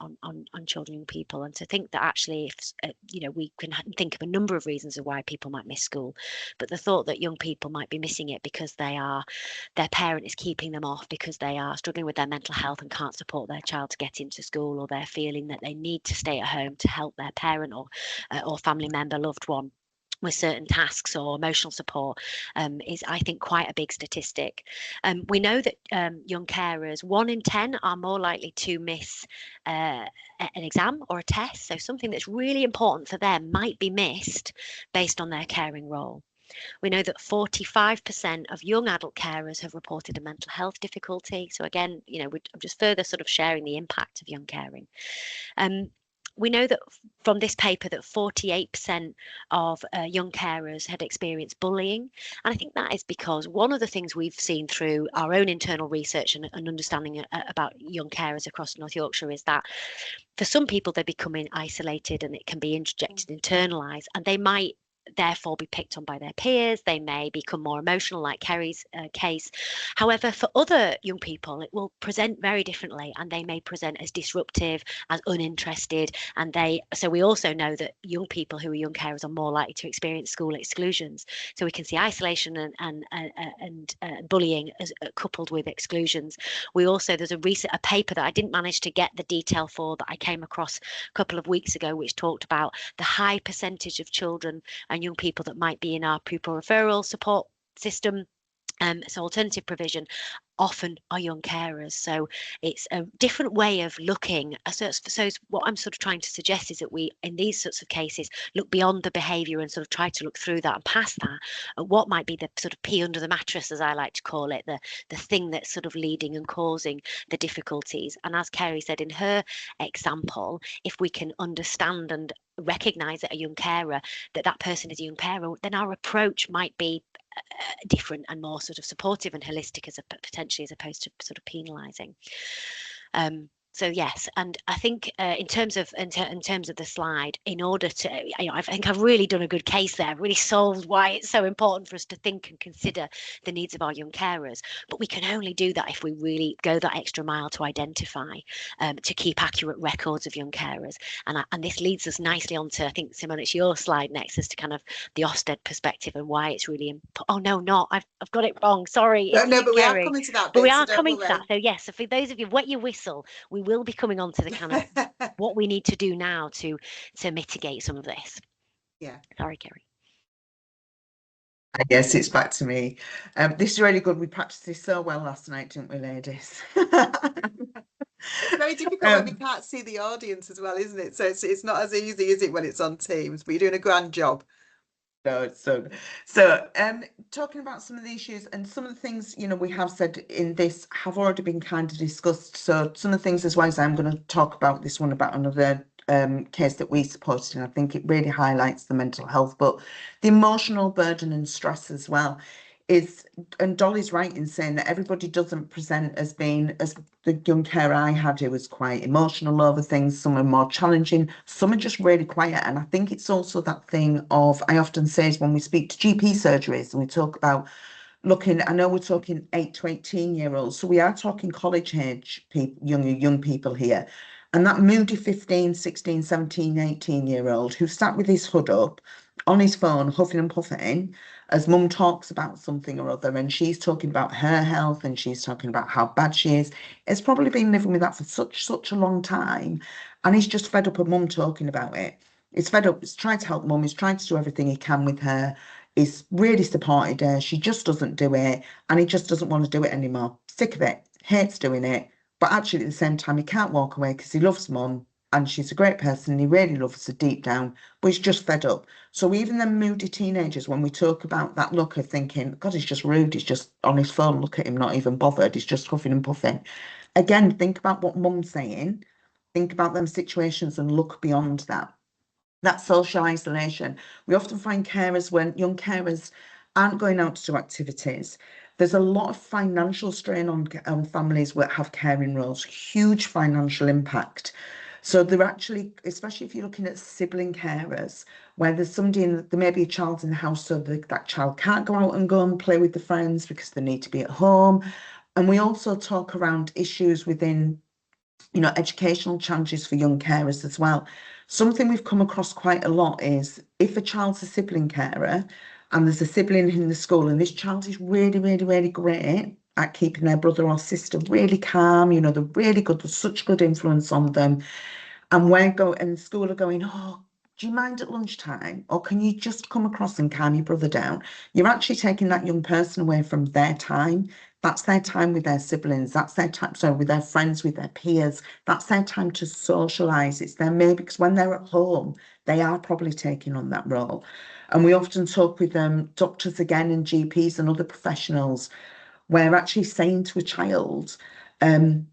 children and people. And to think that actually, if we can think of a number of reasons of why people might miss school, but the thought that young people might be missing it because their parent is keeping them off because they are struggling with their mental health and can't support their child to get into school, or they're feeling that they need to stay at home to help their parent or family member, loved one, with certain tasks or emotional support is, I think, quite a big statistic. We know that young carers, 1 in 10 are more likely to miss an exam or a test. So something that's really important for them might be missed based on their caring role. We know that 45% of young adult carers have reported a mental health difficulty. So again, I'm just further sort of sharing the impact of young caring. We know that from this paper that 48% of young carers had experienced bullying. And I think that is because one of the things we've seen through our own internal research and understanding about young carers across North Yorkshire is that for some people, they're becoming isolated and it can be injected, internalized, and they might therefore be picked on by their peers. They may become more emotional, like Kerry's case. However, for other young people, it will present very differently, and they may present as disruptive, as uninterested. So we also know that young people who are young carers are more likely to experience school exclusions. So we can see isolation and bullying as coupled with exclusions. There's a paper that I didn't manage to get the detail for, that I came across a couple of weeks ago, which talked about the high percentage of children and young people that might be in our pupil referral support system. So alternative provision often are young carers. So it's a different way of looking. So what I'm sort of trying to suggest is that we, in these sorts of cases, look beyond the behaviour and sort of try to look through that and past that at what might be the sort of pea under the mattress, as I like to call it, the thing that's sort of leading and causing the difficulties. And as Kerry said in her example, if we can understand and recognise that a young carer, that person is a young carer, then our approach might be different and more sort of supportive and holistic potentially, as opposed to sort of penalising. So yes, and I think in terms of the slide, in order to, I think I've really done a good case there, really solved why it's so important for us to think and consider the needs of our young carers. But we can only do that if we really go that extra mile to identify, to keep accurate records of young carers. And this leads us nicely onto, I think, Simone, it's your slide next, as to kind of the Ofsted perspective and why it's really important. Oh no, not I've got it wrong. Sorry, No, it's no, but we are caring. coming to that But we bit, so are don't coming to that. worry. So yes, so for those of you, wet your whistle. We will be coming on to the kind of what we need to do now to mitigate some of this. Yeah. Sorry, Kerry. Yes, it's back to me. This is really good. We practiced this so well last night, didn't we, ladies? It's very difficult when we can't see the audience as well, isn't it? So it's not as easy, is it, when it's on Teams? But you're doing a grand job. No, it's so talking about some of the issues and some of the things, you know, we have said in this have already been kind of discussed. So some of the things, as well as I'm going to talk about this one about another case that we supported, and I think it really highlights the mental health, but the emotional burden and stress as well is, and Dolly's right in saying that everybody doesn't present as being, as the young carer I had, who was quite emotional over things. Some are more challenging, some are just really quiet. And I think it's also that thing of, I often say, is when we speak to GP surgeries and we talk about looking, I know we're talking 8 to 18-year-olds, so we are talking college age people, young people here. And that moody 15, 16, 17, 18-year-old who sat with his hood up on his phone, huffing and puffing, as mum talks about something or other, and she's talking about her health and she's talking about how bad she is. It's probably been living with that for such a long time, and he's just fed up of mum talking about it. He's fed up. He's trying to help mum. He's trying to do everything he can with her. He's really supported her. She just doesn't do it, and he just doesn't want to do it anymore. Sick of it. Hates doing it. But actually, at the same time, he can't walk away because he loves mum and she's a great person. He really loves her deep down, but he's just fed up. So even them moody teenagers, when we talk about that look of thinking, God, he's just rude, he's just on his phone, look at him, not even bothered, he's just huffing and puffing. Again, think about what mum's saying, think about them situations and look beyond that. That social isolation. We often find carers, when young carers aren't going out to do activities, there's a lot of financial strain on families that have caring roles, huge financial impact. So they're actually, especially if you're looking at sibling carers, where there's somebody in, there may be a child in the house, so that child can't go out and go and play with the friends because they need to be at home. And we also talk around issues within, you know, educational challenges for young carers as well. Something we've come across quite a lot is if a child's a sibling carer and there's a sibling in the school and this child is really great at keeping their brother or sister really calm, you know, they're really good, there's such good influence on them. And and school are going, oh, do you mind at lunchtime? Or can you just come across and calm your brother down? You're actually taking that young person away from their time. That's their time with their siblings. That's their time, so with their friends, with their peers. That's their time to socialise. It's their maybe, because when they're at home, they are probably taking on that role. And we often talk with doctors again and GPs and other professionals, where actually saying to a child, oh,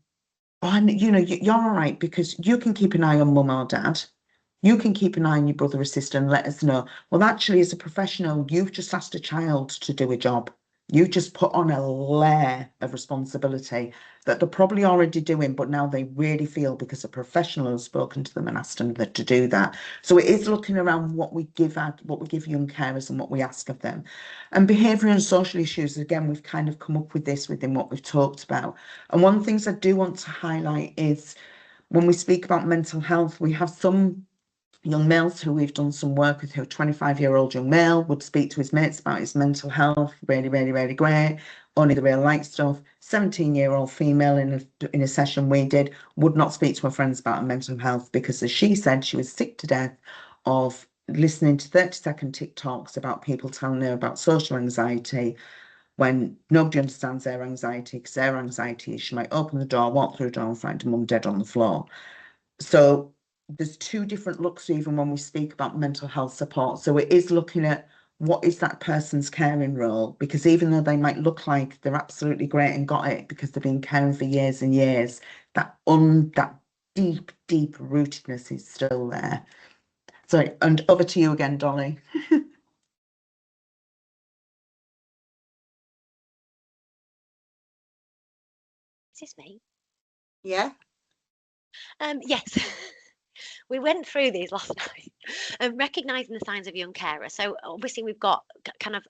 you know, you're all right because you can keep an eye on mum or dad. You can keep an eye on your brother or sister and let us know. Well, actually, as a professional, you've just asked a child to do a job. You just put on a layer of responsibility that they're probably already doing, but now they really feel because a professional has spoken to them and asked them to do that. So it is looking around what we give young carers and what we ask of them. And behavioural and social issues, again, we've kind of come up with this within what we've talked about. And one of the things I do want to highlight is when we speak about mental health, we have some young males who we've done some work with, who a 25-year-old young male would speak to his mates about his mental health, really great, only the real light stuff. 17-year-old female in a session we did would not speak to her friends about her mental health because, as she said, she was sick to death of listening to 30-second TikToks about people telling her about social anxiety, when nobody understands their anxiety, because their anxiety is she might open the door, walk through the door and find her mum dead on the floor. So there's two different looks even when we speak about mental health support. So it is looking at what is that person's caring role, because even though they might look like they're absolutely great and got it because they've been caring for years and years, that deep rootedness is still there. So, and over to you again, Dolly. Is this me? Yeah. Yes. We went through these last night, recognising the signs of young carer. So obviously we've got kind of,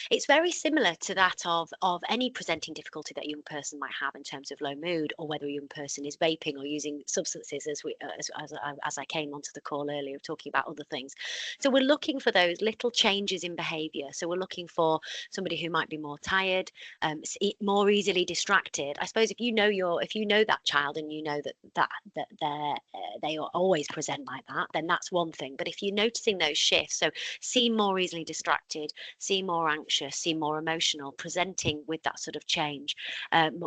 it's very similar to that of any presenting difficulty that a young person might have in terms of low mood, or whether a young person is vaping or using substances, as I came onto the call earlier talking about other things. So we're looking for those little changes in behaviour. So we're looking for somebody who might be more tired, more easily distracted. I suppose if you know that child and you know that they always present like that, then that's one thing. But if you're noticing those shifts, so seem more easily distracted, seem more anxious, seem more emotional, presenting with that sort of change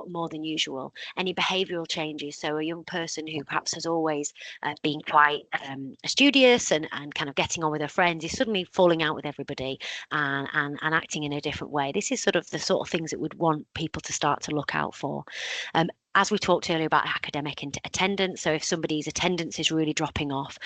more than usual, any behavioural changes, so a young person who perhaps has always been quite studious and kind of getting on with her friends is suddenly falling out with everybody and acting in a different way. This is the sort of things that we'd want people to start to look out for. As we talked earlier about academic attendance, so if somebody's attendance is really dropping off,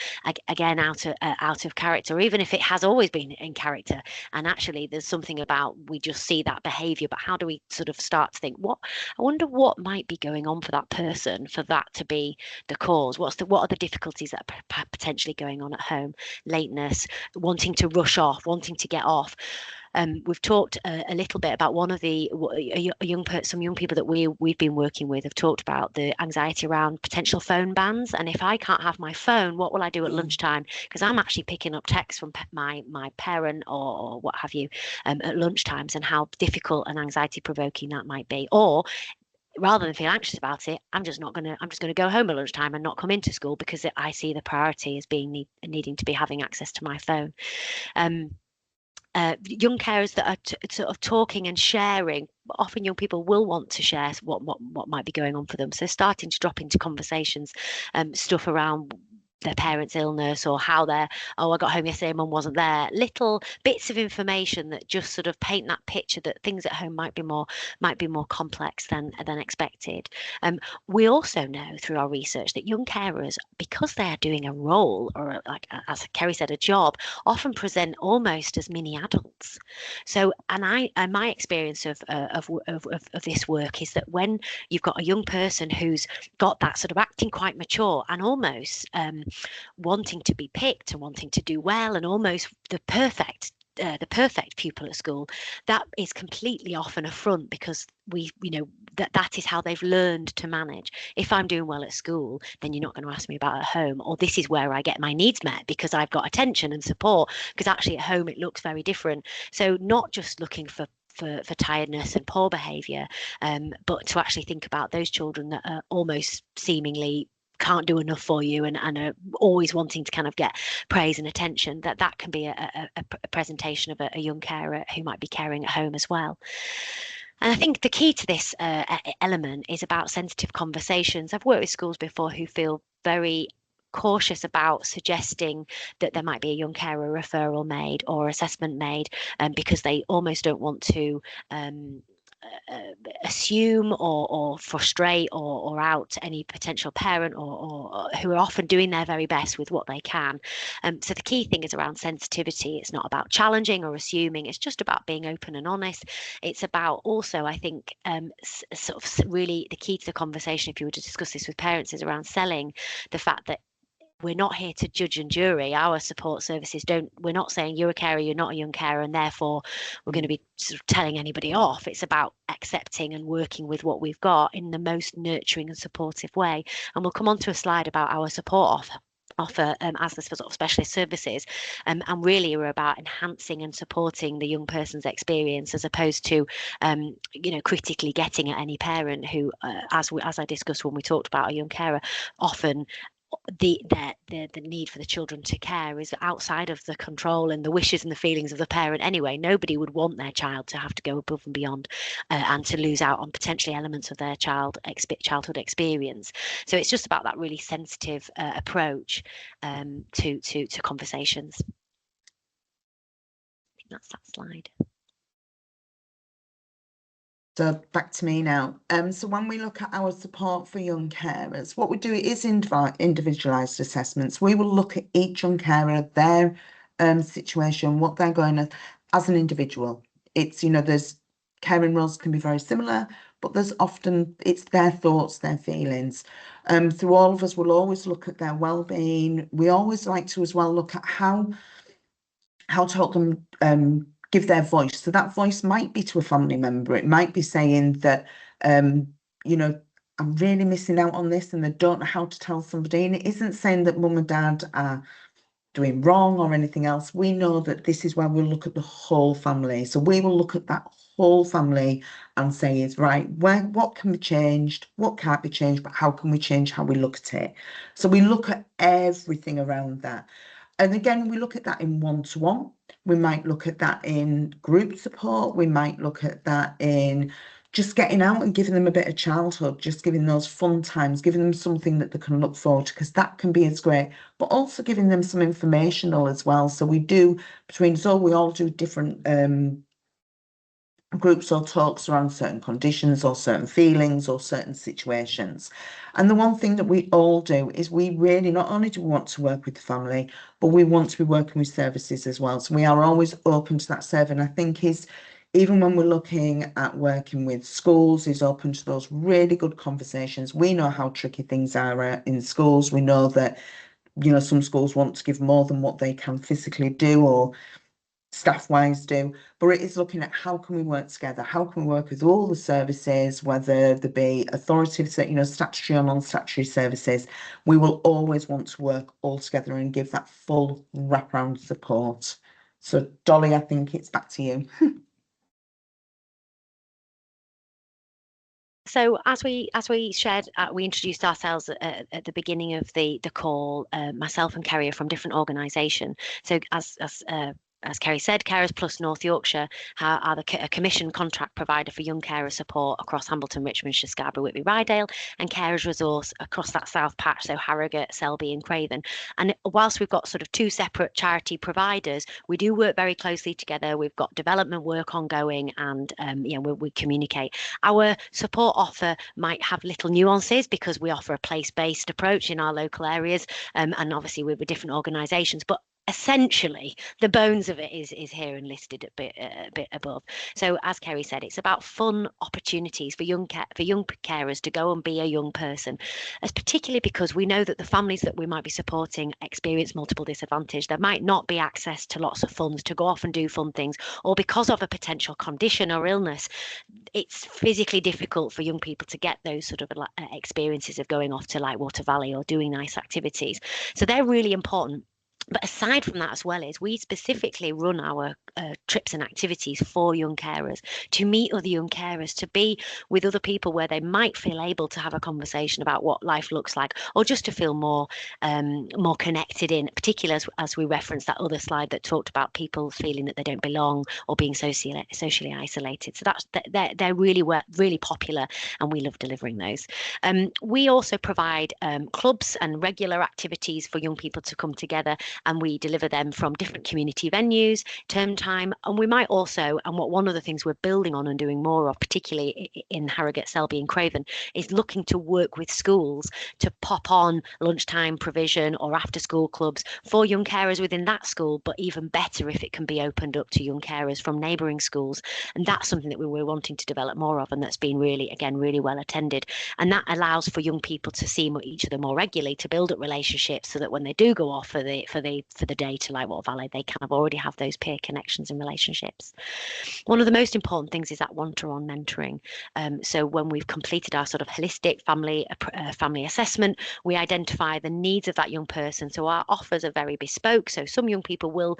again out of character, or even if it has always been in character, and actually there's something about we just see that behaviour, but how do we sort of start to think, I wonder what might be going on for that person for that to be the cause? What are the difficulties that are potentially going on at home? Lateness, wanting to rush off, wanting to get off. We've talked a little bit about one of the some young people that we've been working with have talked about the anxiety around potential phone bans. And if I can't have my phone, what will I do at lunchtime? Because I'm actually picking up texts from my parent or what have you at lunchtimes, and how difficult and anxiety provoking that might be. Or rather than feel anxious about it, I'm just going to go home at lunchtime and not come into school because I see the priority as being needing to be having access to my phone. Young carers that are sort of talking and sharing, often young people will want to share what might be going on for them. So starting to drop into conversations, stuff around their parents' illness, or how I got home yesterday, mum wasn't there. Little bits of information that just sort of paint that picture that things at home might be more complex than expected. We also know through our research that young carers, because they are doing a role, or like as Kerry said, a job, often present almost as mini adults. So, and my experience of this work is that when you've got a young person who's got that sort of acting quite mature and almost wanting to be picked and wanting to do well and almost the perfect pupil at school, that is completely off an affront, because that is how they've learned to manage. If I'm doing well at school, then you're not going to ask me about at home, or this is where I get my needs met because I've got attention and support, because actually at home it looks very different. So not just looking for tiredness and poor behaviour, but to actually think about those children that are almost seemingly can't do enough for you and are always wanting to kind of get praise and attention, that can be a presentation of a young carer who might be caring at home as well. And I think the key to this element is about sensitive conversations. I've worked with schools before who feel very cautious about suggesting that there might be a young carer referral made or assessment made, because they almost don't want to assume or frustrate or out any potential parent or who are often doing their very best with what they can. So the key thing is around sensitivity. It's not about challenging or assuming. It's just about being open and honest. It's about also, I think, sort of really the key to the conversation, if you were to discuss this with parents, is around selling the fact that we're not here to judge and jury. Our support services we're not saying you're a carer, you're not a young carer, and therefore we're going to be sort of telling anybody off. It's about accepting and working with what we've got in the most nurturing and supportive way. And we'll come on to a slide about our support offer as the sort of specialist services, and really are about enhancing and supporting the young person's experience, as opposed to critically getting at any parent who, as I discussed when we talked about a young carer, often the need for the children to care is outside of the control and the wishes and the feelings of the parent anyway. Nobody would want their child to have to go above and beyond and to lose out on potentially elements of their childhood experience. So it's just about that really sensitive approach to conversations. I think that's that slide. So back to me now. So when we look at our support for young carers, what we do is individualised assessments. We will look at each young carer, their situation, what they're going as an individual. It's, there's caring roles can be very similar, but there's often, it's their thoughts, their feelings. Through all of us, we'll always look at their well-being. We always like to as well look at how to help them give their voice. So that voice might be to a family member. It might be saying that, you know, I'm really missing out on this, and they don't know how to tell somebody. And it isn't saying that mum and dad are doing wrong or anything else. We know that this is where we'll look at the whole family. So we will look at that whole family and say, is right, what can be changed, what can't be changed, but how can we change how we look at it? So we look at everything around that. And again, we look at that in one-to-one. We might look at that in group support. We might look at that in just getting out and giving them a bit of childhood, just giving those fun times, giving them something that they can look forward to, because that can be as great, but also giving them some informational as well. So we do, between us all, we all do different groups or talks around certain conditions or certain feelings or certain situations. And the one thing that we all do is we really, not only do we want to work with the family, but we want to be working with services as well. So we are always open to that survey. And I think even when we're looking at working with schools, is open to those really good conversations. We know how tricky things are in schools. We know that, you know, some schools want to give more than what they can physically do or staff-wise do, but it is looking at how can we work together, how can we work with all the services, whether they be authoritative, you know, statutory or non-statutory services. We will always want to work all together and give that full wraparound support. So Dolly, I think it's back to you. So as we shared, we introduced ourselves at the beginning of the call. Myself and Kerry are from different organisations. So as Kerry said, Carers Plus North Yorkshire are a commission contract provider for young carer support across Hambleton, Richmondshire, Scarborough, Whitby, Rydale, and Carers Resource across that south patch, so Harrogate, Selby and Craven. And whilst we've got sort of two separate charity providers, we do work very closely together. We've got development work ongoing, and you know, we communicate. Our support offer might have little nuances because we offer a place-based approach in our local areas, and obviously we're with different organisations, but essentially the bones of it is here and listed a bit above. So as Kerry said, it's about fun opportunities for young carers to go and be a young person, as particularly because we know that the families that we might be supporting experience multiple disadvantage. There might not be access to lots of funds to go off and do fun things, or because of a potential condition or illness, it's physically difficult for young people to get those sort of experiences of going off to like Water Valley or doing nice activities. So they're really important. But aside from that as well, is we specifically run our trips and activities for young carers, to meet other young carers, to be with other people where they might feel able to have a conversation about what life looks like, or just to feel more connected in, particularly as we referenced that other slide that talked about people feeling that they don't belong or being socially isolated. So they're really popular, and we love delivering those. We also provide clubs and regular activities for young people to come together, and we deliver them from different community venues, term time. And we might also, and one of the things we're building on and doing more of, particularly in Harrogate, Selby and Craven, is looking to work with schools to pop on lunchtime provision or after school clubs for young carers within that school, but even better if it can be opened up to young carers from neighbouring schools. And that's something that we're wanting to develop more of, and that's been really well attended. And that allows for young people to see each other more regularly, to build up relationships, so that when they do go off for the day to like Water Valley, they kind of already have those peer connections and relationships. One of the most important things is that one-to-one mentoring. So when we've completed our sort of holistic family assessment, we identify the needs of that young person. So our offers are very bespoke. So some young people will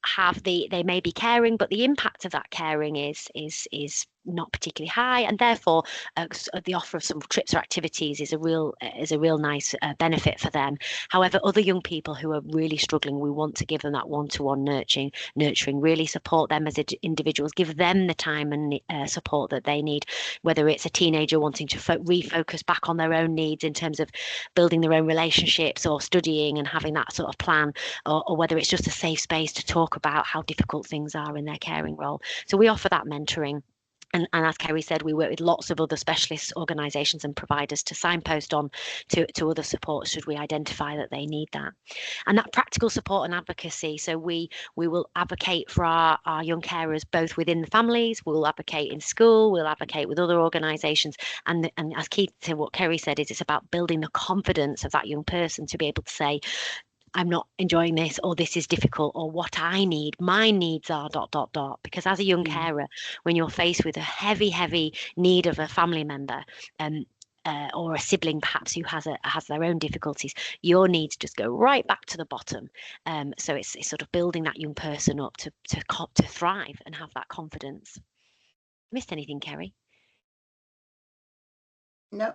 have they may be caring, but the impact of that caring is not particularly high, and therefore the offer of some trips or activities is a real nice benefit for them. However, other young people who are really struggling, we want to give them that one-to-one nurturing, really support them as individuals, give them the time and support that they need, whether it's a teenager wanting to refocus back on their own needs in terms of building their own relationships or studying and having that sort of plan, or whether it's just a safe space to talk about how difficult things are in their caring role. So we offer that mentoring. And as Kerry said, we work with lots of other specialist organisations and providers to signpost on to other support should we identify that they need that. And that practical support and advocacy. So we will advocate for our young carers both within the families, we'll advocate in school, we'll advocate with other organisations. And as key to what Kerry said, is it's about building the confidence of that young person to be able to say, I'm not enjoying this, or this is difficult, or what I need, my needs are ... Because as a young carer, when you're faced with a heavy need of a family member, or a sibling perhaps who has their own difficulties, your needs just go right back to the bottom. So it's sort of building that young person up to thrive and have that confidence. Missed anything, Kerry? No.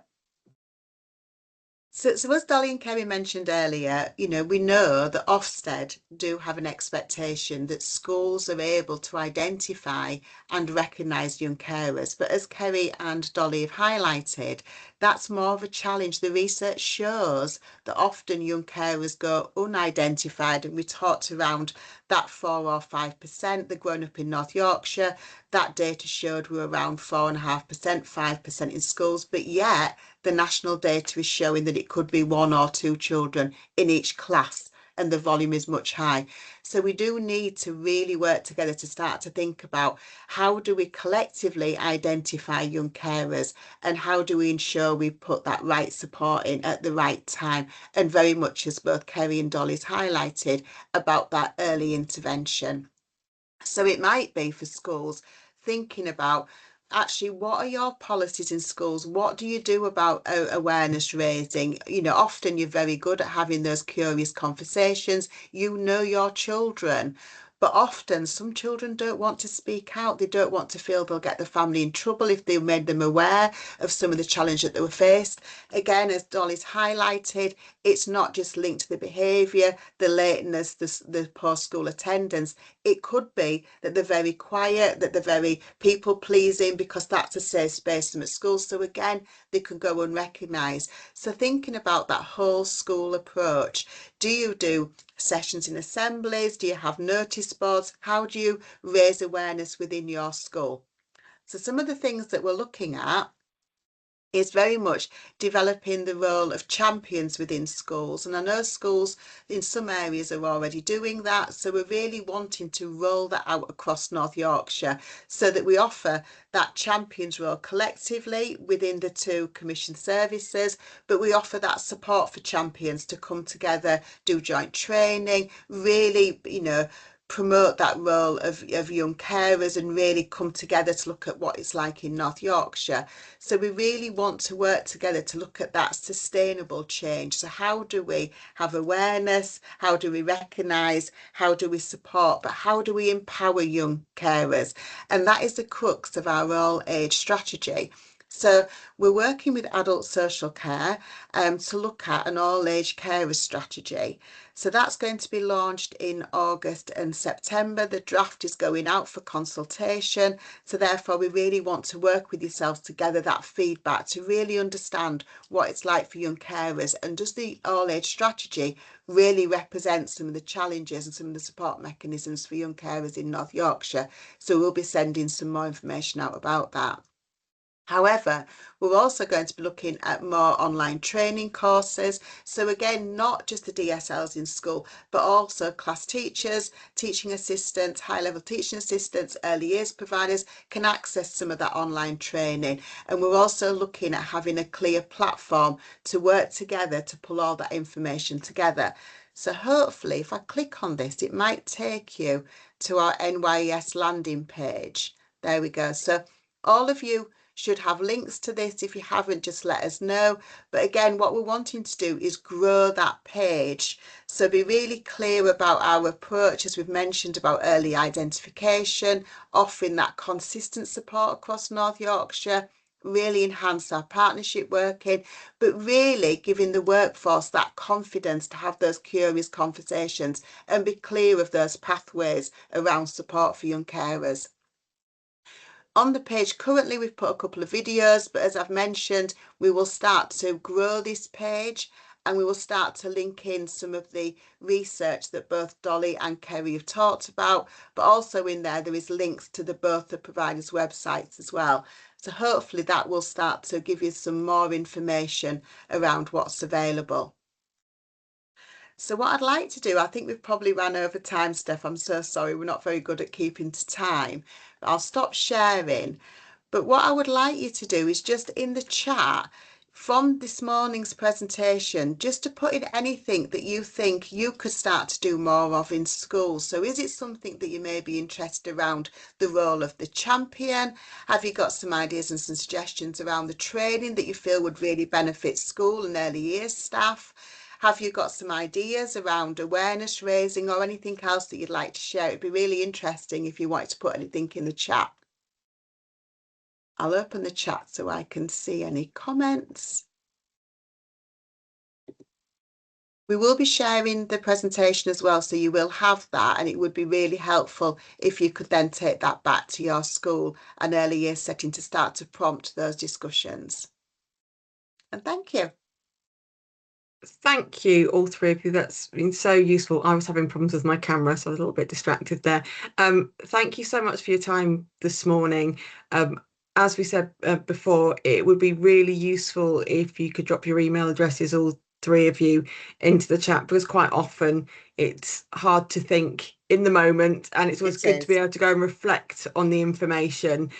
So as Dolly and Kerry mentioned earlier, you know, we know that Ofsted do have an expectation that schools are able to identify and recognise young carers. But as Kerry and Dolly have highlighted, that's more of a challenge. The research shows that often young carers go unidentified, and we talked around that 4 or 5%. They're growing up in North Yorkshire. That data showed we're around 4.5%, 5% in schools, but yet the national data is showing that it could be 1 or 2 children in each class, and the volume is much high. So we do need to really work together to start to think about how do we collectively identify young carers, and how do we ensure we put that right support in at the right time, and very much as both Kerry and Dolly's highlighted about that early intervention. So it might be for schools thinking about, actually, what are your policies in schools? What do you do about awareness raising? You know, often you're very good at having those curious conversations. You know your children, but often some children don't want to speak out. They don't want to feel they'll get the family in trouble if they made them aware of some of the challenge that they were faced. Again, as Dolly's highlighted, it's not just linked to the behaviour, the lateness, the post-school attendance. It could be that they're very quiet, that they're very people-pleasing, because that's a safe space for them at school. So again, they can go unrecognised. So thinking about that whole school approach, do you do sessions in assemblies? Do you have notice boards? How do you raise awareness within your school? So some of the things that we're looking at is very much developing the role of champions within schools. And I know schools in some areas are already doing that. So we're really wanting to roll that out across North Yorkshire so that we offer that champions role collectively within the 2 commission services, but we offer that support for champions to come together, do joint training, really, you know, promote that role of young carers, and really come together to look at what it's like in North Yorkshire. So we really want to work together to look at that sustainable change. So how do we have awareness? How do we recognise? How do we support? But how do we empower young carers? And that is the crux of our all age strategy. So we're working with adult social care to look at an all-age carer strategy. So that's going to be launched in August and September. The draft is going out for consultation. So therefore, we really want to work with yourselves to gather that feedback to really understand what it's like for young carers, and does the all-age strategy really represent some of the challenges and some of the support mechanisms for young carers in North Yorkshire. So we'll be sending some more information out about that. However, we're also going to be looking at more online training courses. So again, not just the DSLs in school, but also class teachers, teaching assistants, high-level teaching assistants, early years providers can access some of that online training. And we're also looking at having a clear platform to work together to pull all that information together. So hopefully, if I click on this, it might take you to our NYS landing page. There we go. So all of you should have links to this. If you haven't, just let us know. But again, what we're wanting to do is grow that page. So be really clear about our approach, as we've mentioned, about early identification, offering that consistent support across North Yorkshire, really enhance our partnership working, but really giving the workforce that confidence to have those curious conversations and be clear of those pathways around support for young carers. On the page currently, we've put a couple of videos, but as I've mentioned, we will start to grow this page and we will start to link in some of the research that both Dolly and Kerry have talked about, but also in there is links to both the providers' websites as well. So hopefully that will start to give you some more information around what's available. So what I'd like to do, I think we've probably ran over time, Steph. I'm so sorry, we're not very good at keeping to time. I'll stop sharing. But what I would like you to do is just in the chat from this morning's presentation, just to put in anything that you think you could start to do more of in schools. So is it something that you may be interested around the role of the champion? Have you got some ideas and some suggestions around the training that you feel would really benefit school and early years staff? Have you got some ideas around awareness raising or anything else that you'd like to share? It'd be really interesting if you wanted to put anything in the chat. I'll open the chat so I can see any comments. We will be sharing the presentation as well, so you will have that, and it would be really helpful if you could then take that back to your school and early years setting to start to prompt those discussions. And thank you. Thank you, all three of you. That's been so useful. I was having problems with my camera, so I was a little bit distracted there. Thank you so much for your time this morning. As we said before, it would be really useful if you could drop your email addresses, all three of you, into the chat, because quite often it's hard to think in the moment, and it's always good to be able to go and reflect on the information.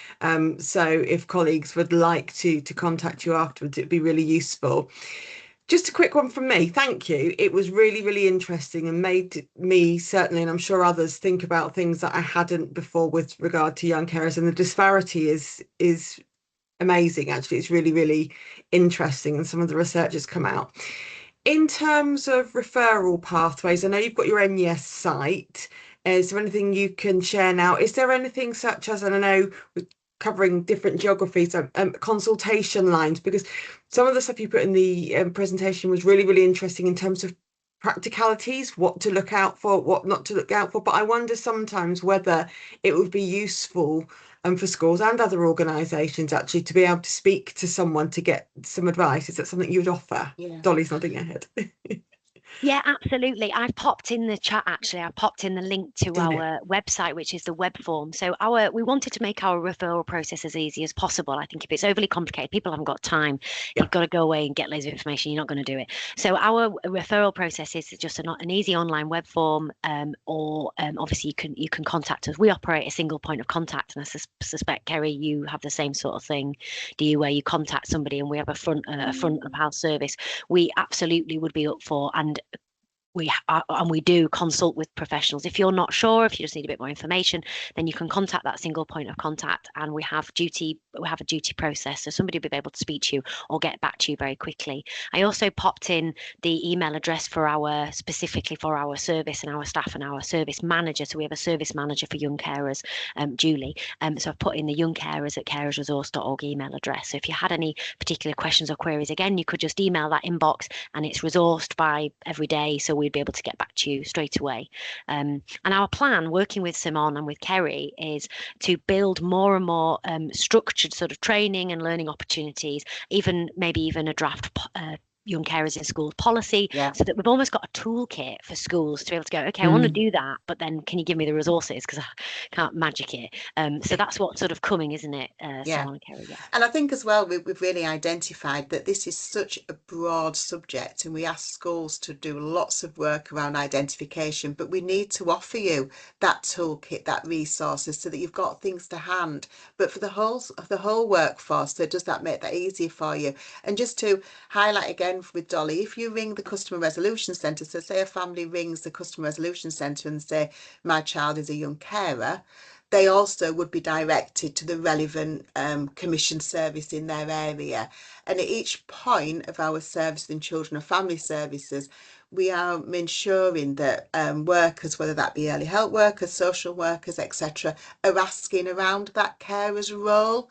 So if colleagues would like to contact you afterwards, it'd be really useful. Just a quick one from me. Thank you. It was really, really interesting and made me certainly, and I'm sure others, think about things that I hadn't before with regard to young carers. And the disparity is amazing. Actually, it's really, really interesting. And some of the research has come out. In terms of referral pathways, I know you've got your NYS site. Is there anything you can share now? Is there anything such as, and I know we're covering different geographies, consultation lines, because some of the stuff you put in the presentation was really, really interesting in terms of practicalities, what to look out for, what not to look out for. But I wonder sometimes whether it would be useful for schools and other organisations actually to be able to speak to someone to get some advice. Is that something you would offer? Yeah. Dolly's nodding her head. Yeah, absolutely. I've popped in the chat, actually. I popped in the link to our website, which is the web form. So we wanted to make our referral process as easy as possible. I think if it's overly complicated, people haven't got time. You've got to go away and get loads of information. You're not going to do it. So our referral process is just an easy online web form, or obviously you can contact us. We operate a single point of contact, and I suspect, Kerry, you have the same sort of thing, do you, where you contact somebody and we have a front of house service. We absolutely would be up for, and we do consult with professionals. If you're not sure, if you just need a bit more information, then you can contact that single point of contact, and we have a duty process, so somebody will be able to speak to you or get back to you very quickly. I also popped in the email address specifically for our service and our staff and our service manager. So we have a service manager for young carers, Julie. So I've put in the youngcarers@carersresource.org email address. So if you had any particular questions or queries, again, you could just email that inbox, and it's resourced by every day, so we'd be able to get back to you straight away. And our plan, working with Simon and with Kerry, is to build more and more structured sort of training and learning opportunities, maybe even a draft young carers in schools policy, so that we've almost got a toolkit for schools to be able to go, okay, I want to do that, but then can you give me the resources, because I can't magic it. So that's what's sort of coming, isn't it, Simon and Kerry? And I think as well we've really identified that this is such a broad subject, and we ask schools to do lots of work around identification, but we need to offer you that toolkit, that resources, so that you've got things to hand. But for the whole workforce, so does that make that easier for you? And just to highlight again with Dolly, if you ring the Customer Resolution Centre, so say a family rings the Customer Resolution Centre and say, my child is a young carer, they also would be directed to the relevant commission service in their area. And at each point of our service in children and family services, we are ensuring that workers, whether that be early help workers, social workers, etc., are asking around that carer's role.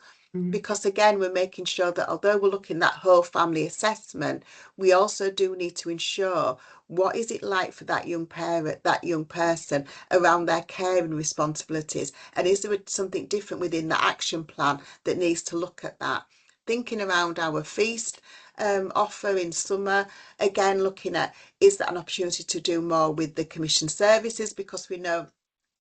Because again, we're making sure that although we're looking at that whole family assessment, we also do need to ensure what is it like for that young parent, that young person, around their caring responsibilities, and is there something different within the action plan that needs to look at that? Thinking around our feast offer in summer. Again, looking at, is that an opportunity to do more with the commission services, because we know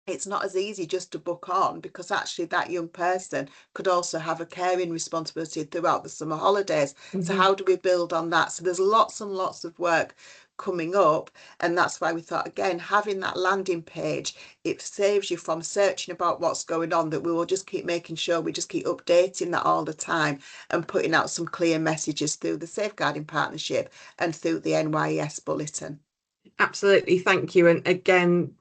it's not as easy just to book on, because actually that young person could also have a caring responsibility throughout the summer holidays. So how do we build on that? So there's lots and lots of work coming up, and that's why we thought, again, having that landing page, it saves you from searching about what's going on, that we will just keep making sure we just keep updating that all the time and putting out some clear messages through the Safeguarding Partnership and through the NYES bulletin. Absolutely, thank you. And again,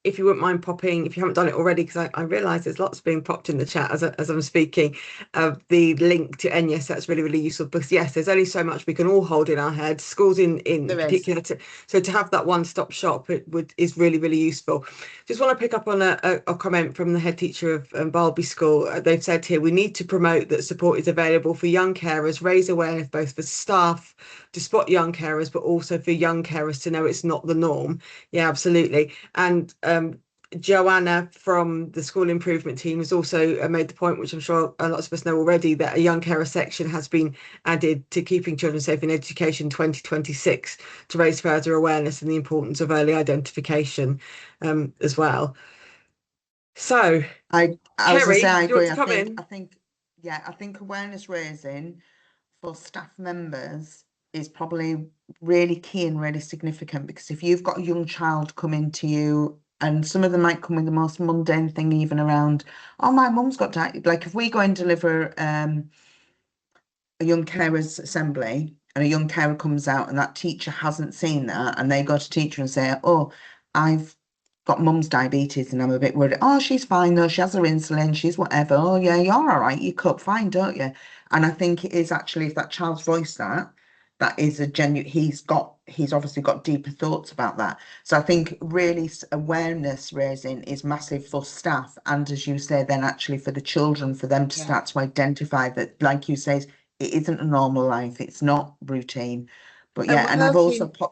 if you wouldn't mind popping, if you haven't done it already, because I realise there's lots being popped in the chat as I'm speaking, the link to NYES, that's really, really useful, because yes, there's only so much we can all hold in our heads, schools in particular. So to have that one-stop shop is really, really useful. Just want to pick up on a comment from the head teacher of Barlby School. They've said here, we need to promote that support is available for young carers, raise awareness both for staff to spot young carers, but also for young carers to know it's not the norm. Yeah, absolutely. And Joanna from the school improvement team has also made the point, which I'm sure lots of us know already, that a young carer section has been added to Keeping Children Safe in Education 2026 to raise further awareness and the importance of early identification as well. So I Kerry, say, I agree. I think awareness raising for staff members is probably really key and really significant, because if you've got a young child coming to you, and some of them might come with the most mundane thing, even around, oh, my mum's got diabetes. Like if we go and deliver a young carers assembly and a young carer comes out and that teacher hasn't seen that, and they go to teacher and say, oh, I've got mum's diabetes and I'm a bit worried. Oh, she's fine though, she has her insulin, she's whatever. Oh yeah, you're all right, you cope fine, don't you? And I think it is actually, if that child's voiced that is a genuine, he's obviously got deeper thoughts about that. So I think really awareness raising is massive for staff, and as you say, then actually for the children, for them to start to identify that, like you say, it isn't a normal life, it's not routine. But yeah, and I've also put,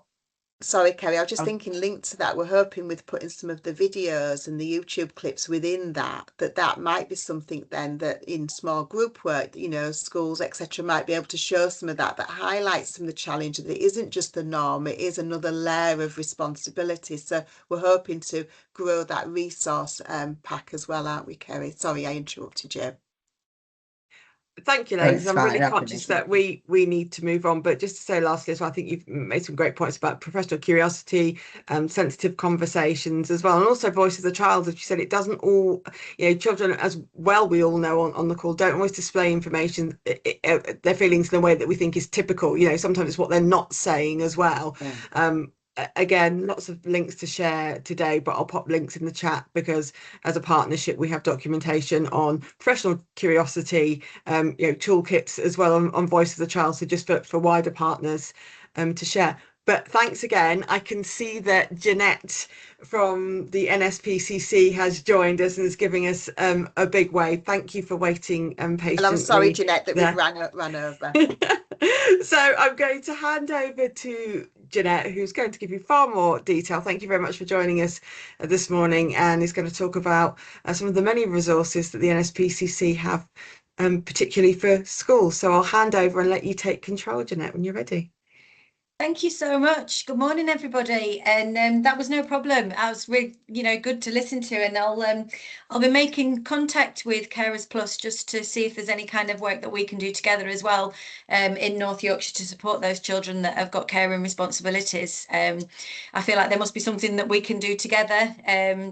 sorry, Kerry, I was just thinking, linked to that, we're hoping with putting some of the videos and the YouTube clips within that might be something then that in small group work, you know, schools, etc., might be able to show some of that highlights some of the challenge, that it isn't just the norm, it is another layer of responsibility. So we're hoping to grow that resource pack as well, aren't we, Kerry? Sorry, I interrupted you. Thank you, ladies. I'm really conscious that we need to move on, but just to say lastly as well, I think you've made some great points about professional curiosity, sensitive conversations as well, and also voice of the child. As you said, it doesn't all, you know, children, as well we all know on the call, don't always display information, their feelings in a way that we think is typical. You know, sometimes it's what they're not saying as well. Again, lots of links to share today, but I'll pop links in the chat, because as a partnership we have documentation on professional curiosity, you know, toolkits as well on voice of the child, so just for wider partners to share. But thanks again. I can see that Jeanette from the NSPCC has joined us and is giving us a big wave. Thank you for waiting patiently. And I'm sorry, Jeanette, that we've ran over. So I'm going to hand over to Jeanette, who's going to give you far more detail. Thank you very much for joining us this morning, and is going to talk about some of the many resources that the NSPCC have, particularly for schools. So I'll hand over and let you take control, Jeanette, when you're ready. Thank you so much. Good morning, everybody. And that was no problem. That was really, you know, good to listen to. And I'll be making contact with Carers Plus just to see if there's any kind of work that we can do together as well in North Yorkshire to support those children that have got caring responsibilities. I feel like there must be something that we can do together.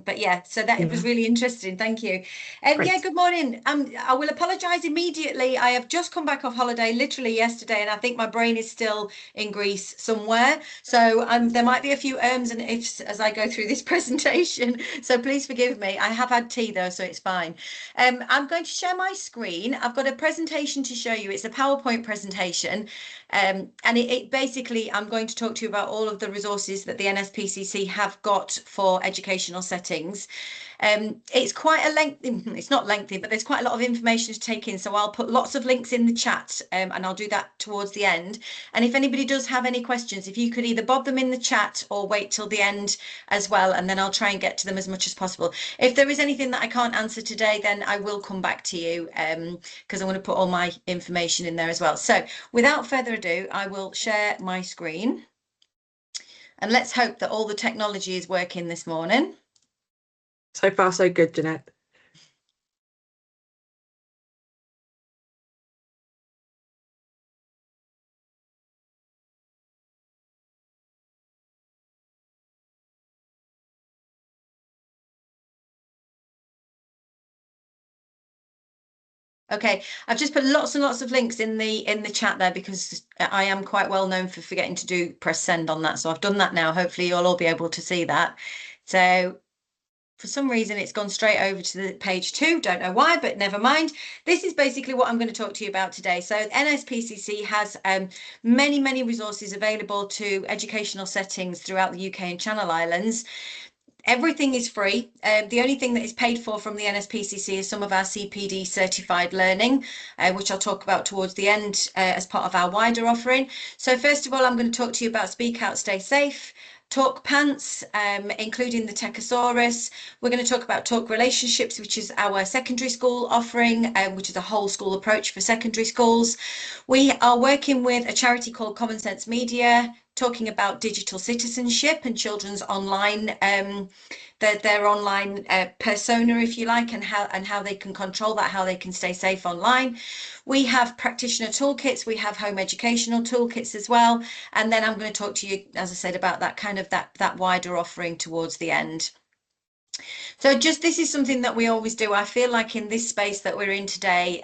But yeah, so that it was really interesting. Thank you. Yeah, good morning. I will apologise immediately. I have just come back off holiday literally yesterday, and I think my brain is still in Greece somewhere, so there might be a few ums and ifs as I go through this presentation, so please forgive me. I have had tea though, so it's fine. I'm going to share my screen. I've got a presentation to show you. It's a PowerPoint presentation, and it basically, I'm going to talk to you about all of the resources that the NSPCC have got for educational settings. It's quite a lengthy, it's not lengthy, but there's quite a lot of information to take in, so I'll put lots of links in the chat, and I'll do that towards the end. And if anybody does have any questions, if you could either bob them in the chat or wait till the end as well, and then I'll try and get to them as much as possible. If there is anything that I can't answer today, then I will come back to you, because I want to put all my information in there as well. So without further ado, I will share my screen. And let's hope that all the technology is working this morning. So far, so good, Jeanette. Okay, I've just put lots and lots of links in the chat there because I am quite well known for forgetting to press send on that. So I've done that now. Hopefully you'll all be able to see that. So for some reason it's gone straight over to the page 2. Don't know why, but never mind. This is basically what I'm going to talk to you about today. So NSPCC has many resources available to educational settings throughout the UK and Channel Islands. Everything is free. The only thing that is paid for from the NSPCC is some of our CPD certified learning, which I'll talk about towards the end as part of our wider offering. So first of all, I'm going to talk to you about Speak Out, Stay Safe, Talk Pants, including the Techosaurus. We're going to talk about Talk Relationships, which is our secondary school offering, which is a whole school approach for secondary schools. We are working with a charity called Common Sense Media, talking about digital citizenship and children's online, their online persona, if you like, and how they can control that, how they can stay safe online. We have practitioner toolkits, we have home educational toolkits as well, and then I'm going to talk to you, as I said, about that kind of that wider offering towards the end. So just this is something that we always do. I feel like in this space that we're in today,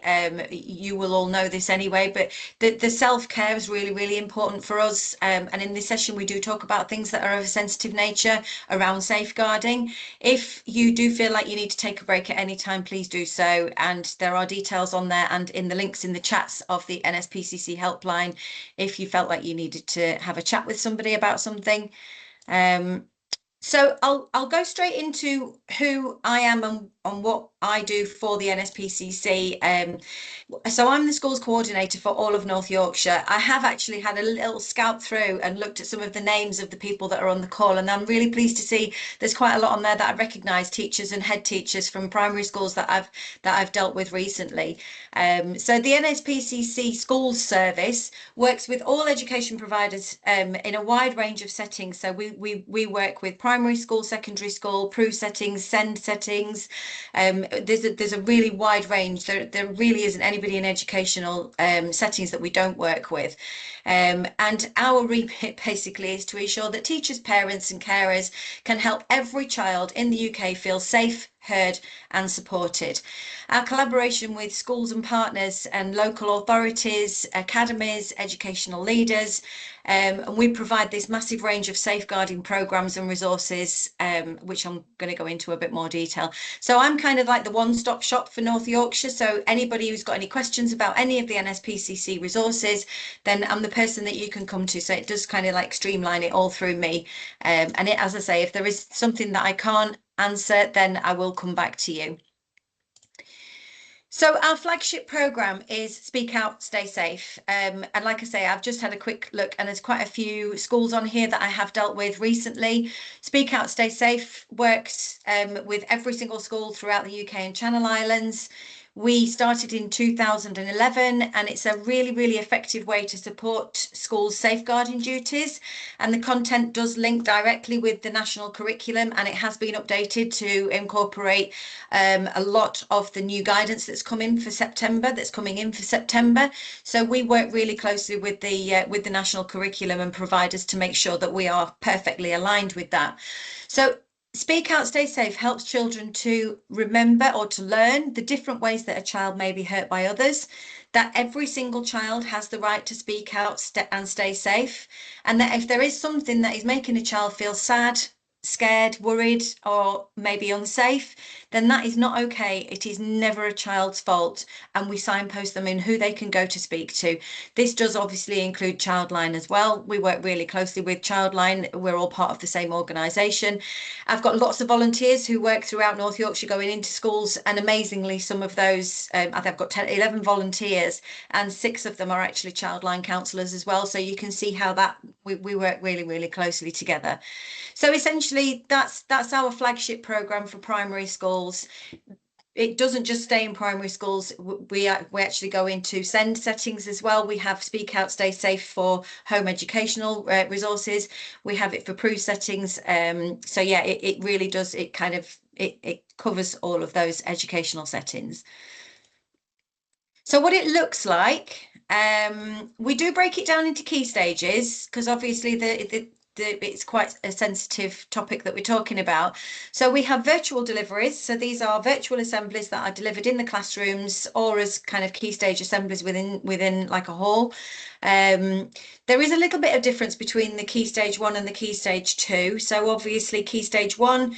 you will all know this anyway, but the self-care is really important for us. And in this session, we do talk about things that are of a sensitive nature around safeguarding. If you do feel like you need to take a break at any time, please do so. And there are details on there and in the links in the chats of the NSPCC helpline if you felt like you needed to have a chat with somebody about something. So I'll go straight into who I am and what I do for the NSPCC. So I'm the schools coordinator for all of North Yorkshire. I have actually had a little scout through and looked at some of the names of the people that are on the call, and I'm really pleased to see there's quite a lot on there that I recognise, teachers and head teachers from primary schools that I've dealt with recently. So the NSPCC Schools Service works with all education providers in a wide range of settings. So we work with primary school, secondary school, PRU settings, SEND settings. There's a really wide range. There really isn't anybody in educational settings that we don't work with. And our remit basically is to ensure that teachers, parents and carers can help every child in the UK feel safe, heard and supported. Our collaboration with schools and partners and local authorities, academies, educational leaders, and we provide this massive range of safeguarding programmes and resources, which I'm going to go into a bit more detail. So I'm kind of like the one-stop shop for North Yorkshire. So anybody who's got any questions about any of the NSPCC resources, then I'm the person that you can come to. So it does kind of like streamline it all through me. And it, as I say, if there is something that I can't answer, then I will come back to you. So our flagship programme is Speak Out, Stay Safe. And like I say, I've just had a quick look and there's quite a few schools on here that I have dealt with recently. Speak Out, Stay Safe works with every single school throughout the UK and Channel Islands. We started in 2011 and it's a really effective way to support schools' safeguarding duties, and the content does link directly with the national curriculum and it has been updated to incorporate a lot of the new guidance that's coming in for September. So we work really closely with the national curriculum and providers to make sure that we are perfectly aligned with that. So Speak Out, Stay Safe helps children to remember or to learn the different ways that a child may be hurt by others, that every single child has the right to speak out and stay safe, and that if there is something that is making a child feel sad, scared, worried, or maybe unsafe, then that is not okay. It is never a child's fault, and we signpost them in who they can go to speak to. This does obviously include Childline as well. We work really closely with Childline. We're all part of the same organisation. I've got lots of volunteers who work throughout North Yorkshire going into schools, and amazingly some of those, I've got 11 volunteers and 6 of them are actually Childline counsellors as well. So you can see how that we work really closely together. So essentially that's our flagship programme for primary schools. it doesn't just stay in primary schools. We actually go into SEND settings as well. We have Speak Out, Stay Safe for home educational resources. We have it for PRU settings. So yeah, it really does. It kind of it covers all of those educational settings. So what it looks like, we do break it down into key stages because obviously it's quite a sensitive topic that we're talking about. So we have virtual deliveries. So these are virtual assemblies that are delivered in the classrooms or as kind of key stage assemblies within like a hall. There is a little bit of difference between the key stage 1 and the key stage 2. So obviously key stage 1,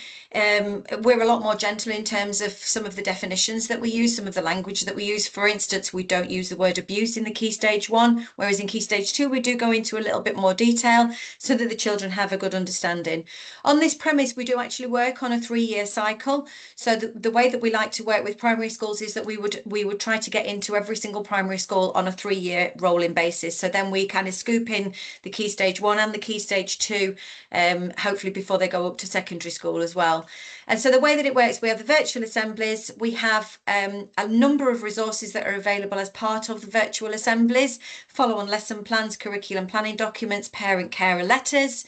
we're a lot more gentle in terms of some of the definitions that we use, some of the language that we use. For instance, we don't use the word abuse in the key stage 1, whereas in key stage 2, we do go into a little bit more detail so that the children have a good understanding. On this premise, we do actually work on a 3-year cycle. So the way that we like to work with primary schools is that we would try to get into every single primary school on a 3-year rolling basis. So then we kind of scoop in the key stage 1 and the key stage 2, hopefully before they go up to secondary school as well. And so the way that it works, we have the virtual assemblies. We have a number of resources that are available as part of the virtual assemblies: follow-on lesson plans, curriculum planning documents, parent carer letters.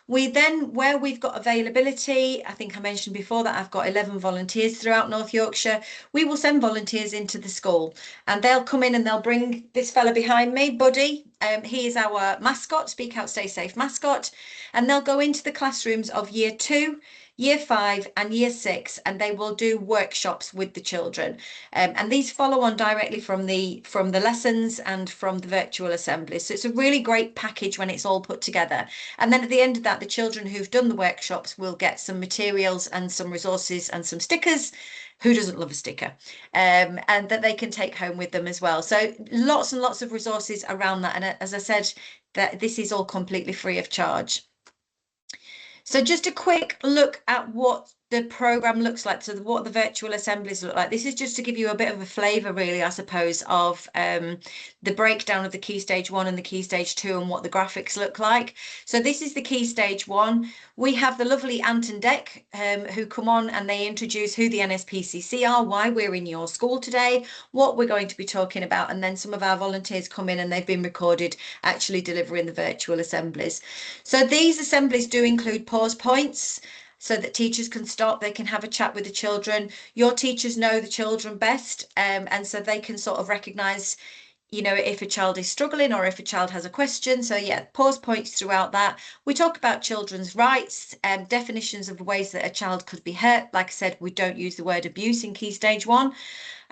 We then, where we've got availability, I think I mentioned before that I've got 11 volunteers throughout North Yorkshire. We will send volunteers into the school and they'll come in and they'll bring this fella behind me, Buddy. He is our mascot, Speak Out, Stay Safe mascot. And they'll go into the classrooms of year 2, year 5 and year 6, and they will do workshops with the children. And these follow on directly from the lessons and from the virtual assemblies. So it's a really great package when it's all put together. And then at the end of that, the children who've done the workshops will get some materials and some resources and some stickers. Who doesn't love a sticker? And that they can take home with them as well. So lots and lots of resources around that. And as I said, that this is all completely free of charge. So just a quick look at what the programme looks like, so what the virtual assemblies look like. This is just to give you a bit of a flavour, really, I suppose, of the breakdown of the key stage 1 and the key stage 2 and what the graphics look like. So this is the key stage 1. We have the lovely Ant and Dec who come on and they introduce who the NSPCC are, why we're in your school today, what we're going to be talking about, and then some of our volunteers come in and they've been recorded actually delivering the virtual assemblies. So these assemblies do include pause points, so that teachers can stop, they can have a chat with the children. Your teachers know the children best, and so they can sort of recognise, you know, if a child is struggling or if a child has a question. So yeah, pause points throughout that. We talk about children's rights, definitions of the ways that a child could be hurt. Like I said, we don't use the word abuse in key stage 1.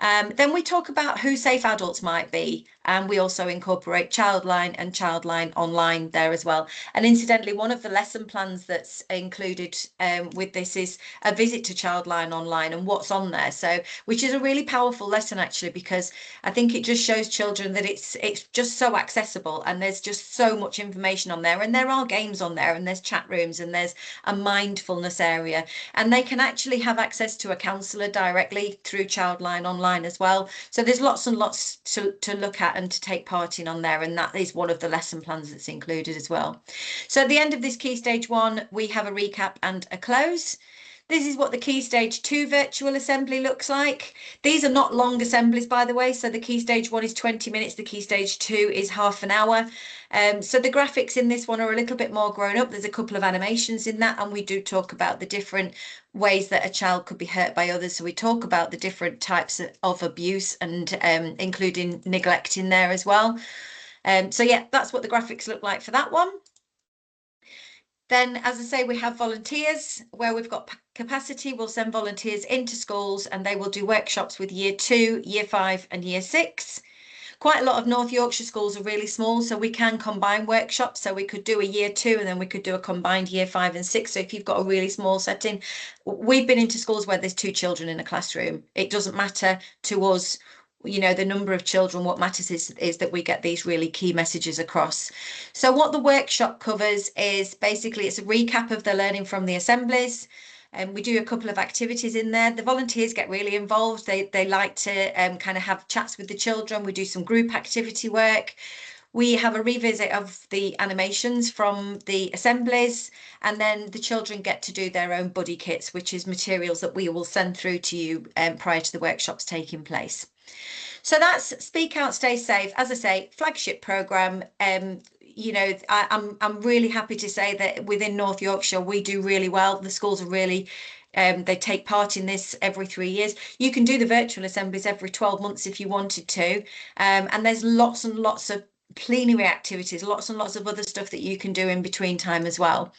Then we talk about who safe adults might be, and we also incorporate Childline and Childline Online there as well. And incidentally, one of the lesson plans that's included with this is a visit to Childline Online and what's on there. So, which is a really powerful lesson actually, because I think it just shows children that it's just so accessible and there's just so much information on there, and there are games on there, and there's chat rooms, and there's a mindfulness area, and they can actually have access to a counsellor directly through Childline Online as well. So there's lots and lots to look at and to take part in on there, and that is one of the lesson plans that's included as well. So at the end of this key stage 1, we have a recap and a close. This is what the key stage 2 virtual assembly looks like. These are not long assemblies, by the way. So the key stage 1 is 20 minutes. The key stage 2 is half an hour. So the graphics in this one are a little bit more grown up. There's a couple of animations in that, and we do talk about the different ways that a child could be hurt by others. So we talk about the different types of abuse, and including neglect in there as well. So yeah, that's what the graphics look like for that one. Then, as I say, we have volunteers where we've got capacity. We'll send volunteers into schools and they will do workshops with year 2, year 5 and year 6. Quite a lot of North Yorkshire schools are really small, so we can combine workshops. So we could do a year 2 and then we could do a combined year 5 and 6. So if you've got a really small setting, we've been into schools where there's 2 children in a classroom. It doesn't matter to us, you know, the number of children. What matters is that we get these really key messages across. So what the workshop covers is basically it's a recap of the learning from the assemblies. And we do a couple of activities in there. The volunteers get really involved. They like to kind of have chats with the children. We do some group activity work. We have a revisit of the animations from the assemblies, and then the children get to do their own buddy kits, which is materials that we will send through to you prior to the workshops taking place. So that's Speak Out, Stay Safe. As I say, flagship programme. You know, I'm really happy to say that within North Yorkshire, we do really well. The schools are really, they take part in this every 3 years. You can do the virtual assemblies every 12 months if you wanted to. And there's lots and lots of plenary activities, lots and lots of other stuff that you can do in between time as well.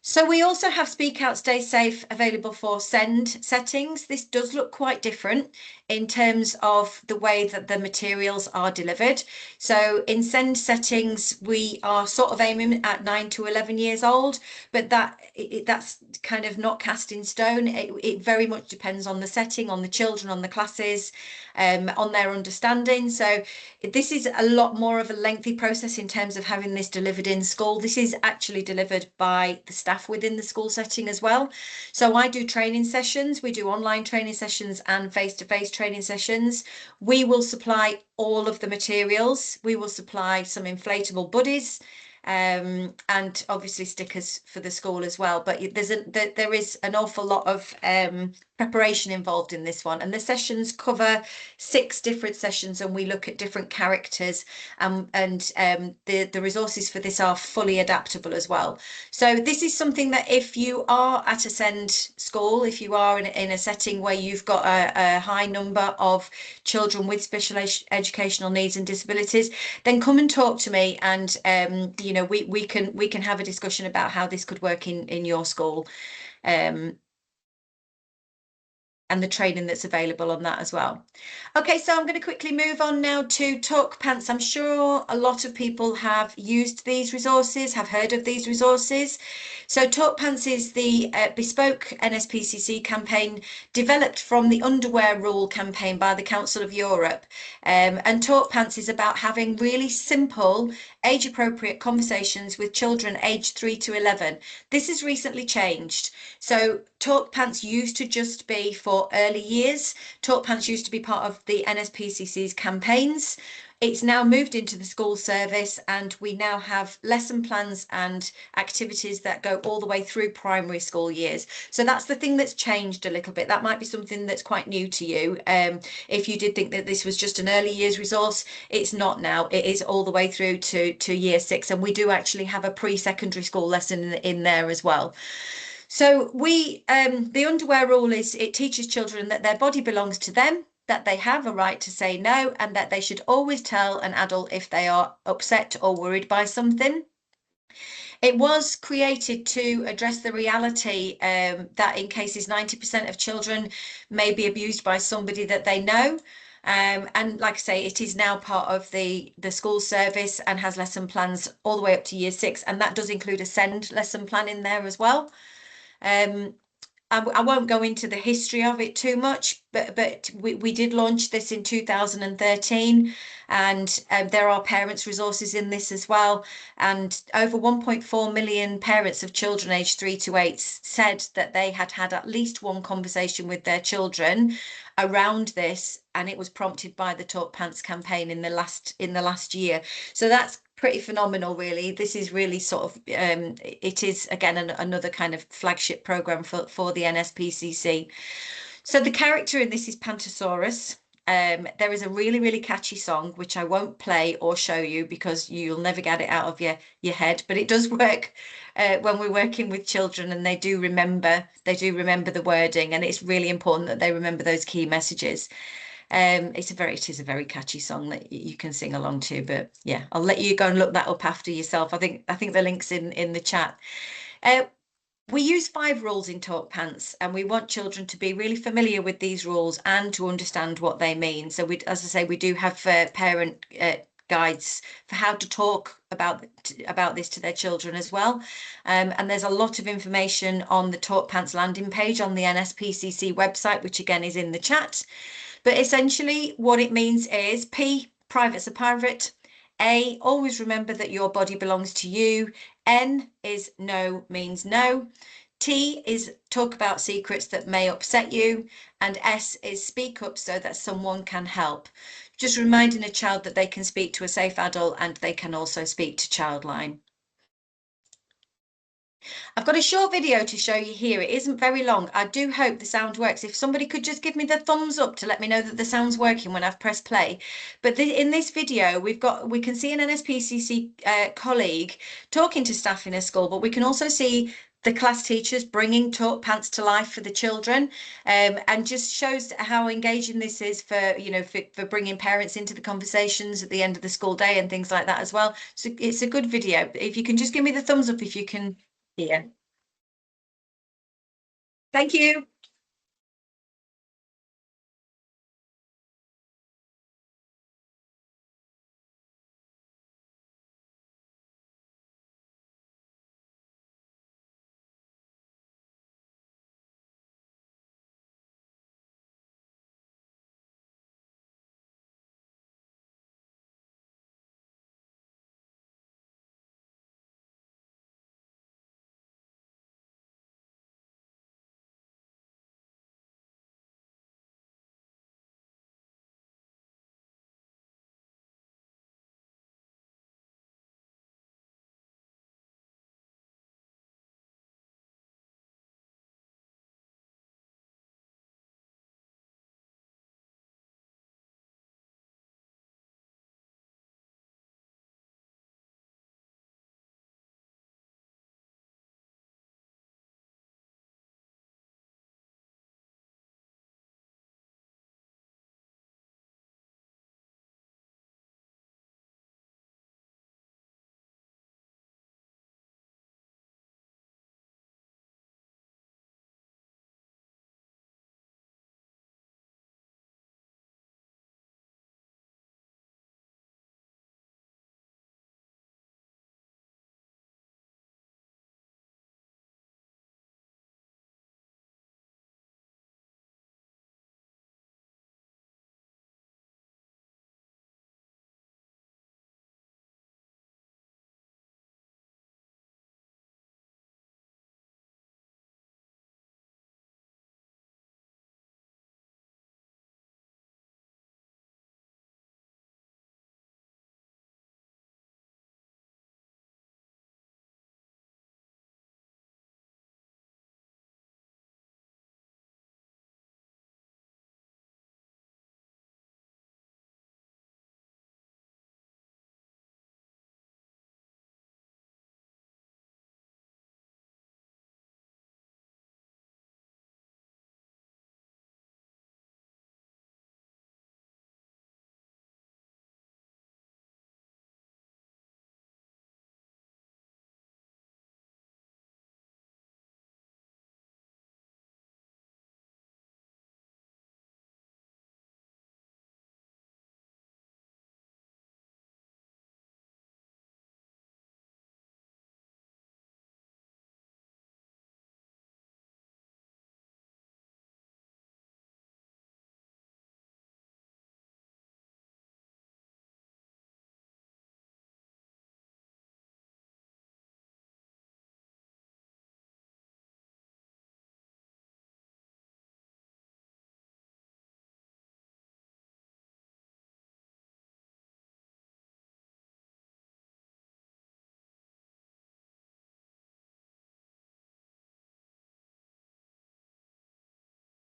So we also have Speak Out, Stay Safe available for send settings. This does look quite different in terms of the way that the materials are delivered. So in send settings, we are sort of aiming at 9 to 11 years old, but that's kind of not cast in stone. It very much depends on the setting, on the children, on the classes, on their understanding. So this is a lot more of a lengthy process in terms of having this delivered in school. This is actually delivered by the staff within the school setting as well. So I do training sessions. We do online training sessions and face-to-face training sessions. We will supply all of the materials. We will supply some inflatable buddies, and obviously stickers for the school as well. But there is an awful lot of preparation involved in this one, and the sessions cover 6 different sessions, and we look at different characters, and the resources for this are fully adaptable as well. So this is something that if you are at a SEND school, if you are in a setting where you've got a high number of children with special educational needs and disabilities, then come and talk to me, and you know, we can have a discussion about how this could work in your school, and the training that's available on that as well. Okay, so I'm going to quickly move on now to Talk Pants. I'm sure a lot of people have used these resources, have heard of these resources. So Talk Pants is the bespoke NSPCC campaign developed from the Underwear Rule campaign by the Council of Europe. And Talk Pants is about having really simple, age-appropriate conversations with children aged 3 to 11. This has recently changed. So Talk Pants used to just be for early years. Talk Pants used to be part of the NSPCC's campaigns. It's now moved into the school service, and we now have lesson plans and activities that go all the way through primary school years. So that's the thing that's changed a little bit. That might be something that's quite new to you. If you did think that this was just an early years resource, it's not now. It is all the way through to year 6, and we do actually have a pre-secondary school lesson in there as well. So the underwear rule is, it teaches children that their body belongs to them, that they have a right to say no, and that they should always tell an adult if they are upset or worried by something. It was created to address the reality that in cases 90% of children may be abused by somebody that they know. And like I say, it is now part of the school service and has lesson plans all the way up to year 6, and that does include a SEND lesson plan in there as well. I won't go into the history of it too much, but we did launch this in 2013, and there are parents' resources in this as well. And over 1.4 million parents of children aged 3 to 8 said that they had had at least one conversation with their children around this, and it was prompted by the Talk Pants campaign in the last year. So that's pretty phenomenal, really. This is really sort of it is again another kind of flagship program for the NSPCC. So the character in this is Pantosaurus. There is a really catchy song which I won't play or show you because you'll never get it out of your head, but it does work when we're working with children, and they do remember the wording, and it's really important that they remember those key messages. It is a very catchy song that you can sing along to, but yeah, I'll let you go and look that up after yourself. I think the link's in the chat. We use 5 rules in Talk Pants, and we want children to be really familiar with these rules and to understand what they mean. So as I say, we do have parent guides for how to talk about this to their children as well. And there's a lot of information on the Talk Pants landing page on the NSPCC website, which again is in the chat. But essentially what it means is P, private's a pirate. A, always remember that your body belongs to you. N is no means no. T is talk about secrets that may upset you, and S is speak up so that someone can help. Just reminding a child that they can speak to a safe adult and they can also speak to Childline. I've got a short video to show you here. It isn't very long. I do hope the sound works. If somebody could just give me the thumbs up to let me know that the sound's working when I've pressed play. But in this video, we can see an NSPCC colleague talking to staff in a school, but we can also see the class teachers bringing Talk Pants to life for the children, and just shows how engaging this is for, you know, for bringing parents into the conversations at the end of the school day and things like that as well. So it's a good video. If you can just give me the thumbs up if you can hear. Thank you.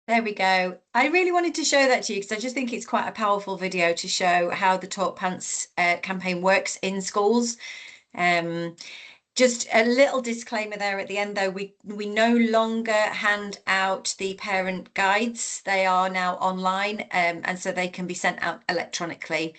There we go. I really wanted to show that to you because I just think it's quite a powerful video to show how the Talk Pants campaign works in schools. Just a little disclaimer there at the end, though, we no longer hand out the parent guides. They are now online, and so they can be sent out electronically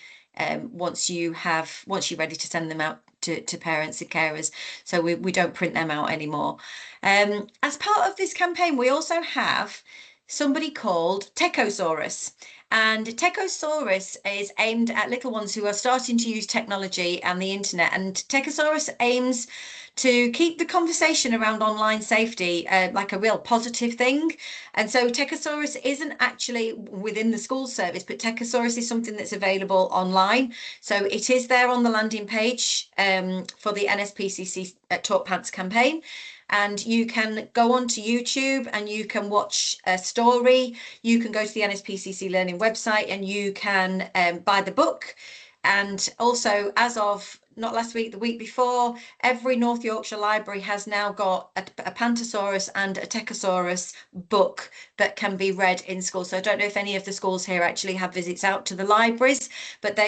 once you're ready to send them out to parents and carers. So we don't print them out anymore. As part of this campaign, we also have somebody called Techosaurus. And Techosaurus is aimed at little ones who are starting to use technology and the internet. And Techosaurus aims to keep the conversation around online safety like a real positive thing. And so Techosaurus isn't actually within the school service, but Techosaurus is something that's available online. So it is there on the landing page for the NSPCC Talk Pants campaign. and you can go onto YouTube and you can watch a story. You can go to the NSPCC Learning website and you can buy the book. And also, as of not last week, the week before, every North Yorkshire library has now got a Pantosaurus and a Techosaurus book that can be read in school. So I don't know if any of the schools here actually have visits out to the libraries, but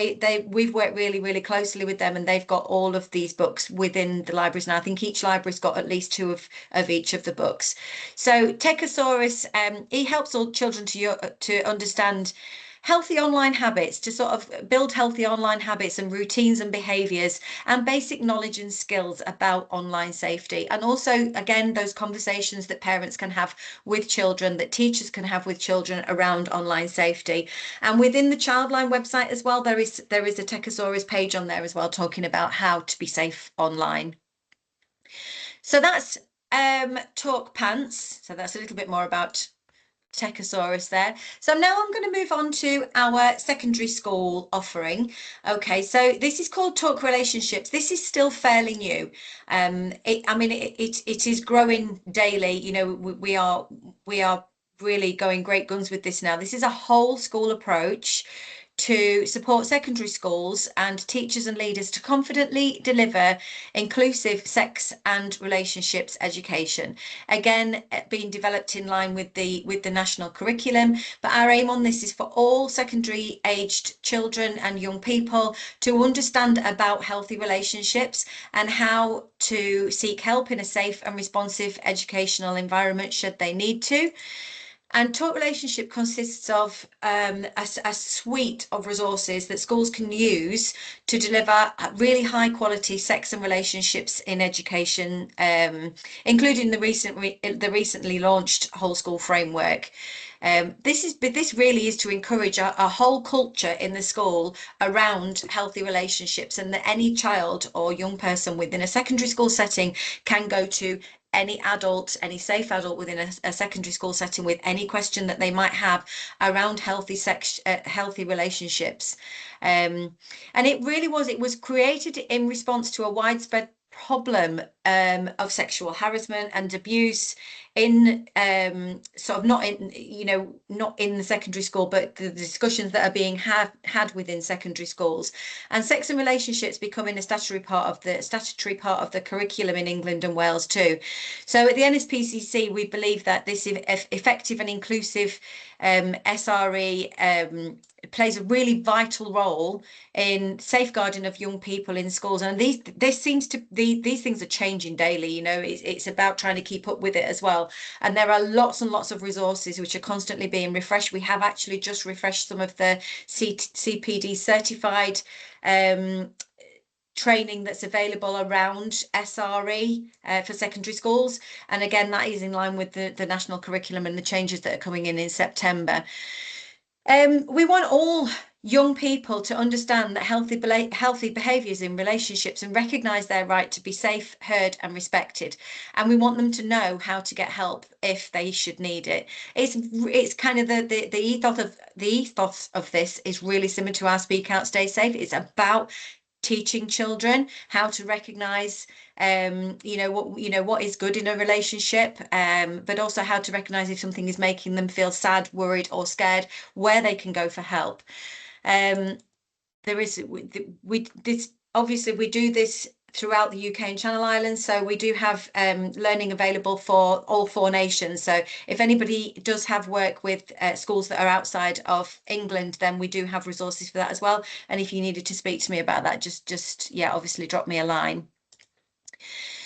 we've worked really, really closely with them, and they've got all of these books within the libraries now. I think each library's got at least 2 of each of the books. So Techosaurus, he helps all children to understand healthy online habits, to sort of build healthy online habits and routines and behaviours and basic knowledge and skills about online safety. And also, again, those conversations that parents can have with children, that teachers can have with children around online safety. And within the Childline website as well, there is a Techosaurus page on there as well, talking about how to be safe online. So that's Talk Pants. So that's a little bit more about Techosaurus there. So now I'm going to move on to our secondary school offering. Okay, so this is called Talk Relationships. This is still fairly new. It is growing daily. You know, we are really going great guns with this now. This is a whole school approach to support secondary schools and teachers and leaders to confidently deliver inclusive sex and relationships education. Again, being developed in line with the national curriculum, but our aim on this is for all secondary aged children and young people to understand about healthy relationships and how to seek help in a safe and responsive educational environment should they need to. And Talk Relationship consists of a suite of resources that schools can use to deliver really high quality sex and relationships in education, including the recently launched whole school framework. This really is to encourage a whole culture in the school around healthy relationships, and that any child or young person within a secondary school setting can go to any adult, any safe adult within a secondary school setting with any question that they might have around healthy relationships. And it was created in response to a widespread problem of sexual harassment and abuse in not in the secondary school, but the discussions that are being had within secondary schools, and sex and relationships becoming a statutory part of the curriculum in England and Wales too. So at the NSPCC, we believe that this effective and inclusive SRE plays a really vital role in safeguarding of young people in schools. And these things are changing daily. You know, it's about trying to keep up with it as well. And there are lots and lots of resources which are constantly being refreshed. We have actually just refreshed some of the CPD certified training that's available around SRE for secondary schools. And again, that is in line with the national curriculum and the changes that are coming in September. We want all young people to understand that healthy behaviours in relationships and recognise their right to be safe, heard and respected. And we want them to know how to get help if they should need it. It's kind of the ethos of this is really similar to our Speak Out, Stay Safe. It's about teaching children how to recognize what is good in a relationship, but also how to recognize if something is making them feel sad, worried or scared, where they can go for help. Obviously we do this throughout the UK and Channel Islands, so we do have learning available for all 4 nations. So if anybody does have work with schools that are outside of England, then we do have resources for that as well. And if you needed to speak to me about that, just obviously drop me a line.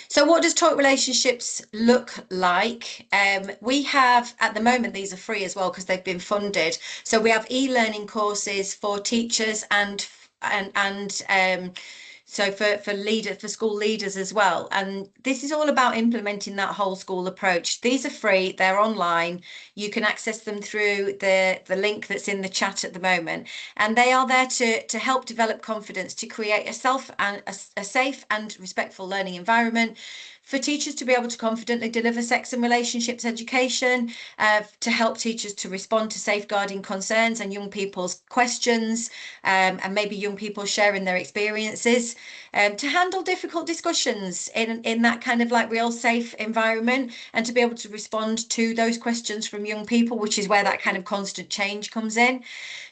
So what does Talk Relationships look like? We have, at the moment, these are free as well because they've been funded. So we have e-learning courses for teachers and so for school leaders as well. And this is all about implementing that whole school approach. These are free, they're online. You can access them through the link that's in the chat at the moment. And they are there to help develop confidence, to create a safe and respectful learning environment for teachers to be able to confidently deliver sex and relationships education, to help teachers to respond to safeguarding concerns and young people's questions, and maybe young people sharing their experiences, to handle difficult discussions in that kind of like real safe environment, and to be able to respond to those questions from young people, which is where that kind of constant change comes in,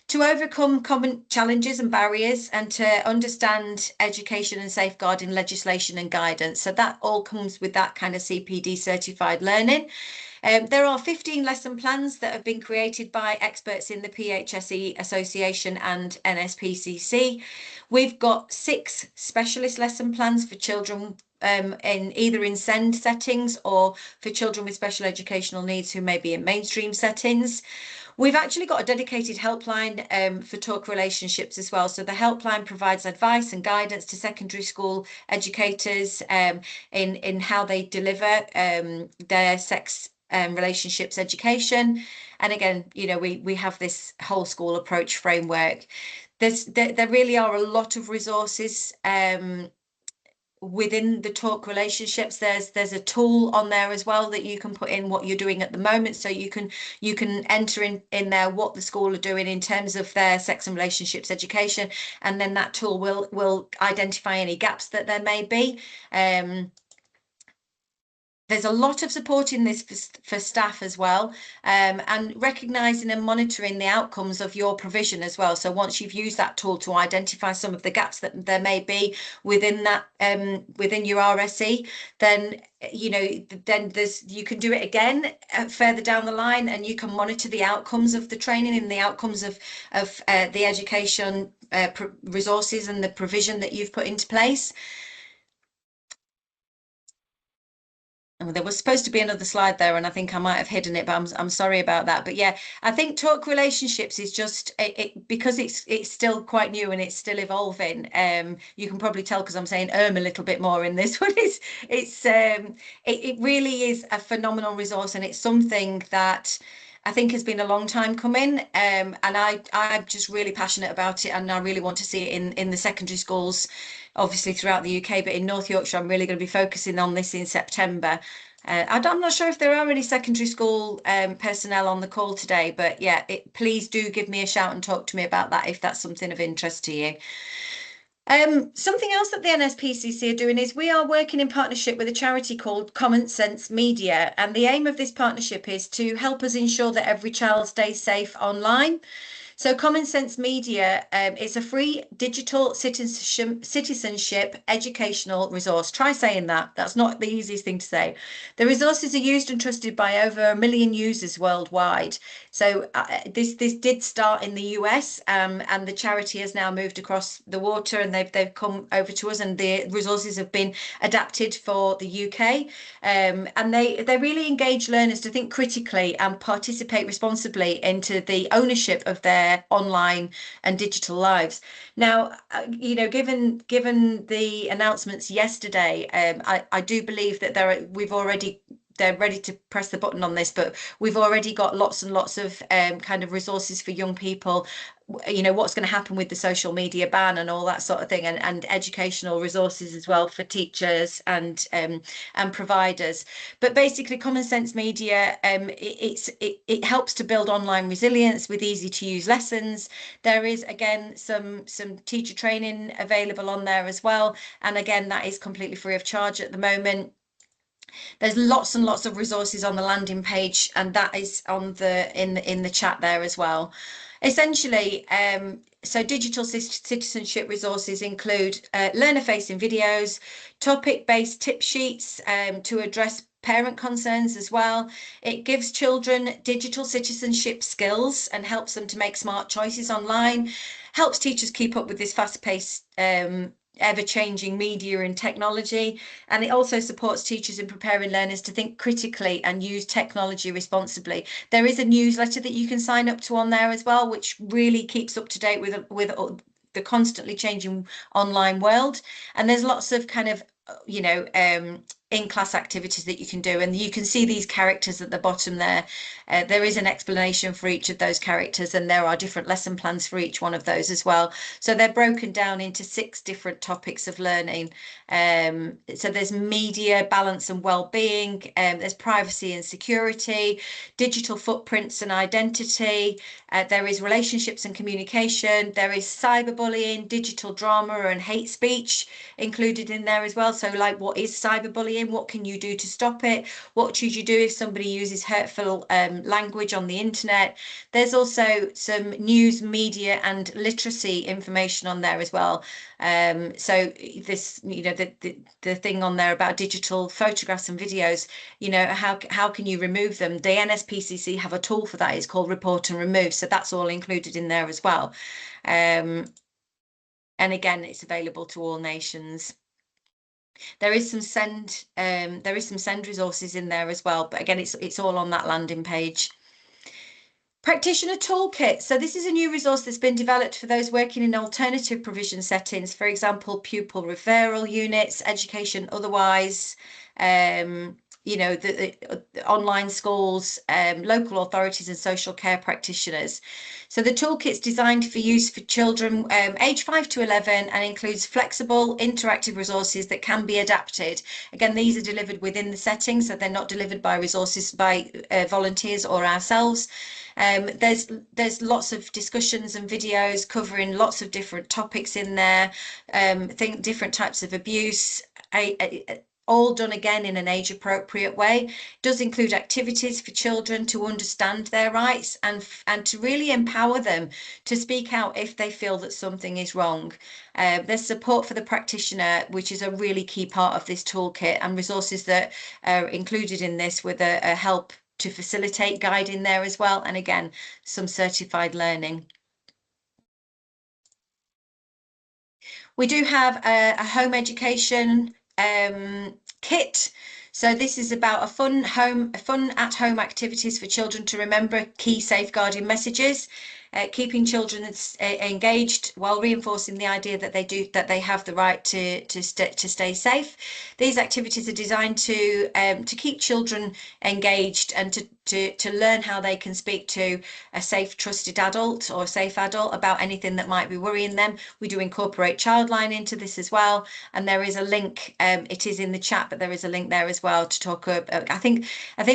to overcome common challenges and barriers, and to understand education and safeguarding legislation and guidance. So that all comes with that kind of CPD certified learning. There are 15 lesson plans that have been created by experts in the PHSE Association and NSPCC. We've got 6 specialist lesson plans for children in either in SEND settings or for children with special educational needs who may be in mainstream settings. We've actually got a dedicated helpline for talk relationships as well. So the helpline provides advice and guidance to secondary school educators in how they deliver their sex relationships education. And again, you know, we have this whole school approach framework. There really are a lot of resources within the talk relationships. There's a tool on there as well that you can put in what you're doing at the moment, so you can enter in there what the school are doing in terms of their sex and relationships education, and then that tool will identify any gaps that there may be. There's a lot of support in this for staff as well, and recognising and monitoring the outcomes of your provision as well. So once you've used that tool to identify some of the gaps that there may be within that within your RSE, then you can do it again further down the line, and you can monitor the outcomes of the training and the outcomes of the education resources and the provision that you've put into place. There was supposed to be another slide there, and I think I might have hidden it, but I'm sorry about that. But yeah, I think talk relationships is just because it's still quite new and it's still evolving. You can probably tell because I'm saying a little bit more in this one. It really is a phenomenal resource, and it's something that I think has been a long time coming, and I'm just really passionate about it, and I really want to see it in the secondary schools, obviously throughout the UK, but in North Yorkshire I'm really going to be focusing on this in September. I'm not sure if there are any secondary school personnel on the call today, but yeah, please do give me a shout and talk to me about that if that's something of interest to you. Something else that the NSPCC are doing is we are working in partnership with a charity called Common Sense Media, and the aim of this partnership is to help us ensure that every child stays safe online. So Common Sense Media is a free digital citizenship educational resource. Try saying that. That's not the easiest thing to say. The resources are used and trusted by over 1 million users worldwide. So this did start in the US, and the charity has now moved across the water, and they've come over to us, and the resources have been adapted for the UK. And they really engage learners to think critically and participate responsibly into the ownership of their online and digital lives. Now, given the announcements yesterday, I do believe that they're ready to press the button on this, but we've already got lots and lots of kind of resources for young people, what's going to happen with the social media ban and all that sort of thing, and educational resources as well for teachers and providers. But basically, Common Sense Media, it helps to build online resilience with easy to use lessons. There is again some teacher training available on there as well, and again that is completely free of charge at the moment. There's lots and lots of resources on the landing page, and that is on in the chat there as well. Essentially, so digital citizenship resources include learner-facing videos, topic-based tip sheets to address parent concerns as well. It gives children digital citizenship skills and helps them to make smart choices online, helps teachers keep up with this fast-paced ever-changing media and technology, and it also supports teachers in preparing learners to think critically and use technology responsibly. There is a newsletter that you can sign up to on there as well, which really keeps up to date with the constantly changing online world, and there's lots of kind of in-class activities that you can do, and you can see these characters at the bottom there. There is an explanation for each of those characters, and there are different lesson plans for each one of those as well. So they're broken down into 6 different topics of learning. So there's media, balance and well-being, there's privacy and security, digital footprints and identity, there is relationships and communication, there is cyberbullying, digital drama and hate speech included in there as well. So like, what is cyberbullying? What can you do to stop it? What should you do if somebody uses hurtful language on the internet? There's also some news, media and literacy information on there as well. So this, you know, the thing on there about digital photographs and videos, you know, how can you remove them? The NSPCC have a tool for that. It's called Report and Remove. So that's all included in there as well. And again, it's available to all nations. There is some send resources in there as well, but again, it's all on that landing page. Practitioner Toolkit. So this is a new resource that's been developed for those working in alternative provision settings, for example, pupil referral units, education otherwise, you know, the online schools, local authorities and social care practitioners. So the toolkit's designed for use for children aged 5 to 11 and includes flexible interactive resources that can be adapted. Again, these are delivered within the setting, so they're not delivered by resources by volunteers or ourselves. There's lots of discussions and videos covering lots of different topics in there, different types of abuse, all done again in an age appropriate way. It does include activities for children to understand their rights and to really empower them to speak out if they feel that something is wrong. There's support for the practitioner, which is a really key part of this toolkit, and resources that are included in this with a help to facilitate guiding there as well, and again, some certified learning. We do have a home education kit. So this is about fun at-home activities for children to remember key safeguarding messages, keeping children engaged while reinforcing the idea that they have the right to stay safe. These activities are designed to keep children engaged and to learn how they can speak to a safe, trusted adult or a safe adult about anything that might be worrying them. We do incorporate Childline into this as well, and there is a link. It is in the chat, but there is a link there as well to talk about. I think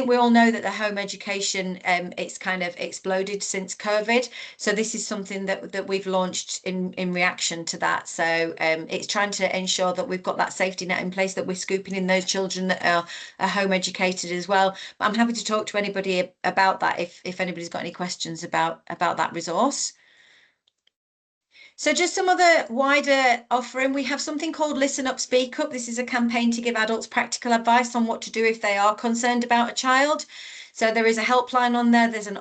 we all know that the home education it's kind of exploded since COVID. So this is something that we've launched in reaction to that. So it's trying to ensure that we've got that safety net in place, that we're scooping in those children that are home educated as well. But I'm happy to talk to anybody about that if anybody's got any questions about that resource. So just some other wider offering. We have something called Listen Up, Speak Up. This is a campaign to give adults practical advice on what to do if they are concerned about a child. So there is a helpline on there. There's an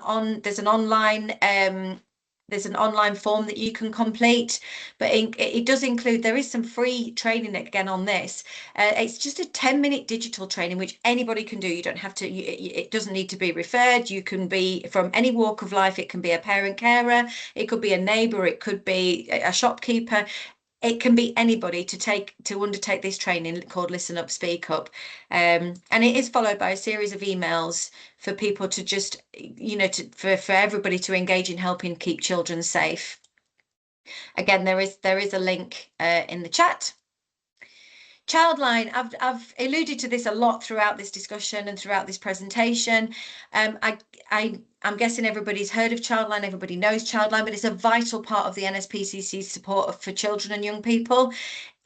online form that you can complete, but it does include, there is some free training again on this. It's just a 10-minute digital training which anybody can do. You don't have to, it doesn't need to be referred. You can be from any walk of life. It can be a parent carer, it could be a neighbour, it could be a shopkeeper. It can be anybody to undertake this training called Listen Up, Speak Up. And it is followed by a series of emails for people to just, you know, for everybody to engage in helping keep children safe. Again, there is a link in the chat. Childline, I've alluded to this a lot throughout this discussion and throughout this presentation. I'm guessing everybody's heard of Childline, everybody knows Childline, but it's a vital part of the NSPCC's support for children and young people.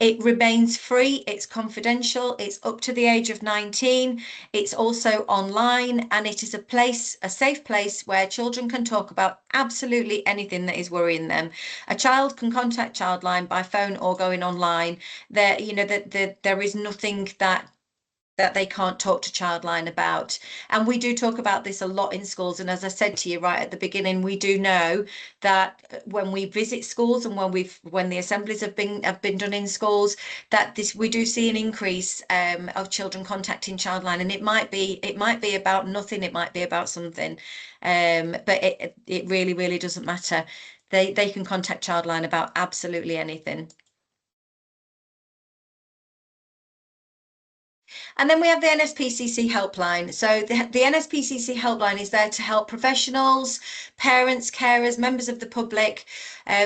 It remains free, it's confidential, it's up to the age of 19, it's also online, and it is a safe place where children can talk about absolutely anything that is worrying them. A child can contact Childline by phone or going online. There is nothing that they can't talk to Childline about. And we do talk about this a lot in schools. And as I said to you right at the beginning, we do know that when we visit schools and when the assemblies have been done in schools, that we do see an increase of children contacting Childline. And it might be about nothing, it might be about something, but it really, really doesn't matter. They can contact Childline about absolutely anything. And then we have the NSPCC helpline. So the NSPCC helpline is there to help professionals, parents, carers, members of the public.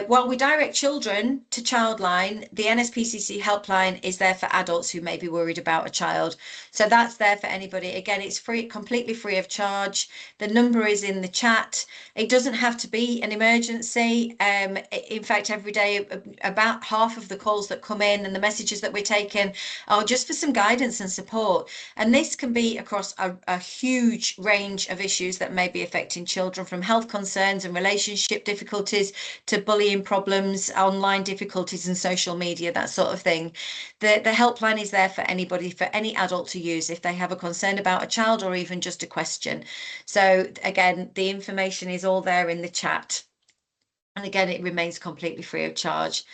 While we direct children to Childline, the NSPCC helpline is there for adults who may be worried about a child. So that's there for anybody. Again, it's free, completely free of charge. The number is in the chat. It doesn't have to be an emergency. In fact, every day, about half of the calls that come in and the messages that we're taking are just for some guidance and support. And this can be across a huge range of issues that may be affecting children, from health concerns and relationship difficulties to bullying problems, online difficulties and social media, that sort of thing. The helpline is there for anybody, for any adult to use if they have a concern about a child or even just a question. So again, the information is all there in the chat. And again, it remains completely free of charge.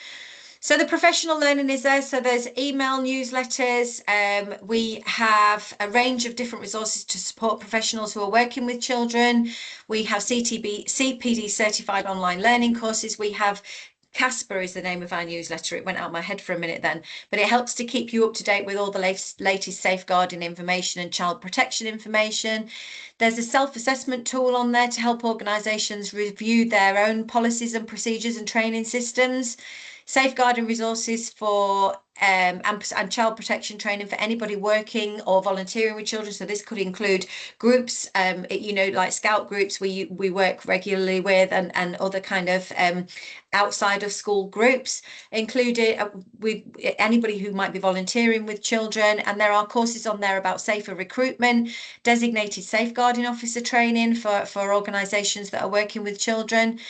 So the professional learning is there. So there's email newsletters. We have a range of different resources to support professionals who are working with children. We have CPD certified online learning courses. We have Casper is the name of our newsletter. It went out my head for a minute then, but it helps to keep you up to date with all the latest safeguarding information and child protection information. There's a self-assessment tool on there to help organisations review their own policies and procedures and training systems. Safeguarding resources for and child protection training for anybody working or volunteering with children. So this could include groups, you know, like scout groups we work regularly with, and other kind of outside of school groups, including anybody who might be volunteering with children. And there are courses on there about safer recruitment, designated safeguarding officer training for organisations that are working with children.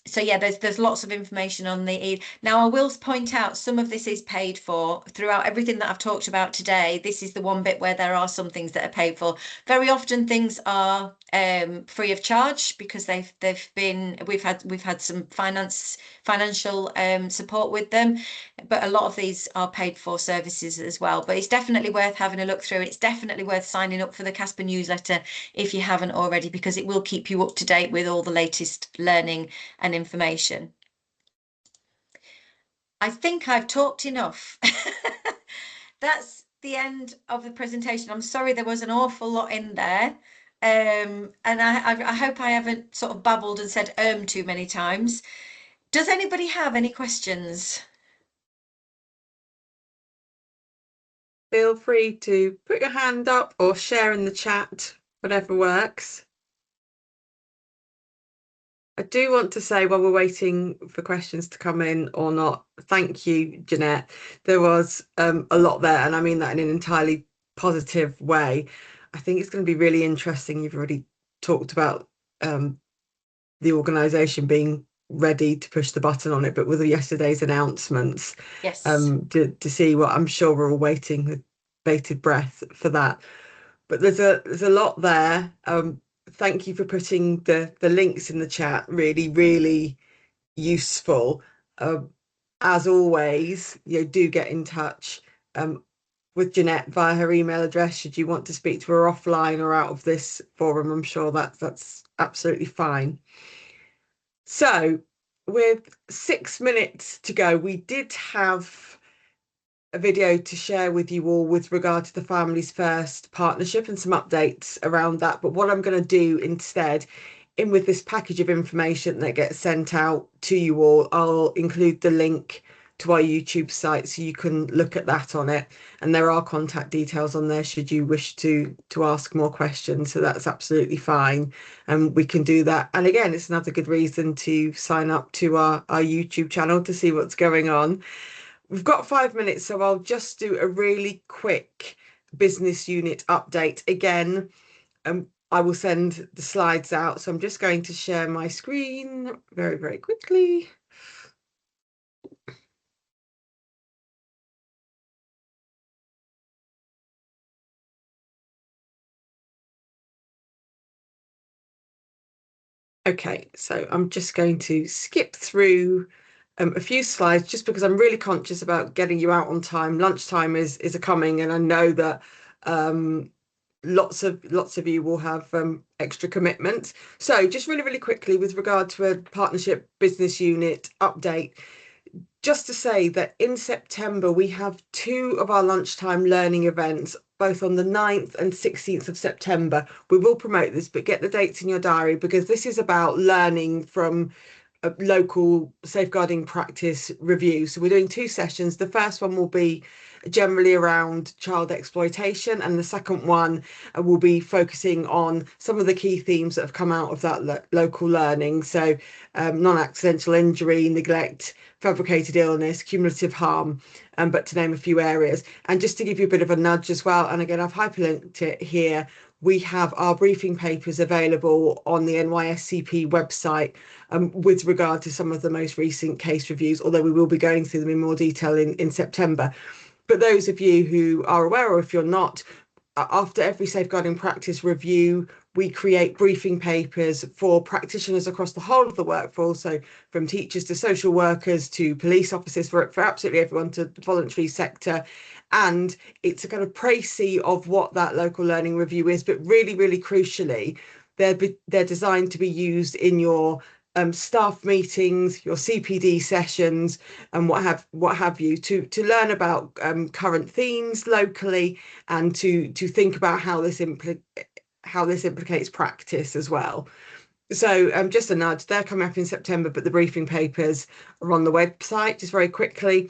So yeah, there's lots of information on the. Now I will point out some of this is paid for. Throughout everything that I've talked about today, this is the one bit where there are some things that are paid for. Very often things are free of charge because we've had some financial support with them, but a lot of these are paid for services as well. But it's definitely worth having a look through. It's definitely worth signing up for the Casper newsletter if you haven't already, because it will keep you up to date with all the latest learning and information. I think I've talked enough. That's the end of the presentation. I'm sorry there was an awful lot in there. And I hope I haven't sort of babbled and said too many times. Does anybody have any questions? Feel free to put your hand up or share in the chat, whatever works. I do want to say, while we're waiting for questions to come in or not, thank you, Jeanette. There was a lot there, and I mean that in an entirely positive way. I think it's going to be really interesting. You've already talked about the organisation being ready to push the button on it, but with yesterday's announcements, yes, to see what I'm sure we're all waiting with bated breath for that. But there's a lot there. Thank you for putting the links in the chat. Really, really useful. As always, do get in touch with Jeanette via her email address should you want to speak to her offline or out of this forum. I'm sure that's absolutely fine. So with 6 minutes to go, we did have a video to share with you all with regard to the Families First partnership and some updates around that. But what I'm going to do instead, with this package of information that gets sent out to you all, I'll include the link to our YouTube site so you can look at that on it, and there are contact details on there should you wish to ask more questions. So that's absolutely fine, and we can do that. And again, it's another good reason to sign up to our YouTube channel to see what's going on. We've got 5 minutes, so I'll just do a really quick business unit update. Again, I will send the slides out, so I'm just going to share my screen very, very quickly. Okay, so I'm just going to skip through a few slides just because I'm really conscious about getting you out on time. Lunchtime is a coming, and I know that lots of you will have extra commitments. So just really, really quickly with regard to a partnership business unit update, just to say that in September, we have 2 of our lunchtime learning events, both on the 9th and 16th of September. We will promote this, but get the dates in your diary, because this is about learning from a local safeguarding practice review. So we're doing 2 sessions. The first one will be generally around child exploitation, and the second one will be focusing on some of the key themes that have come out of that local learning. So non-accidental injury, neglect, fabricated illness, cumulative harm, but to name a few areas. And just to give you a bit of a nudge as well, and again, I've hyperlinked it here, we have our briefing papers available on the NYSCP website with regard to some of the most recent case reviews, although we will be going through them in more detail in September. But those of you who are aware, or if you're not, after every safeguarding practice review, we create briefing papers for practitioners across the whole of the workforce, so from teachers to social workers to police officers, for absolutely everyone, to the voluntary sector. And it's a kind of précis of what that local learning review is, but really, really crucially, they're designed to be used in your staff meetings, your CPD sessions, and what have you, to learn about current themes locally, and to think about how this implicates practice as well. So just a nudge, they're coming up in September, but the briefing papers are on the website. Just very quickly,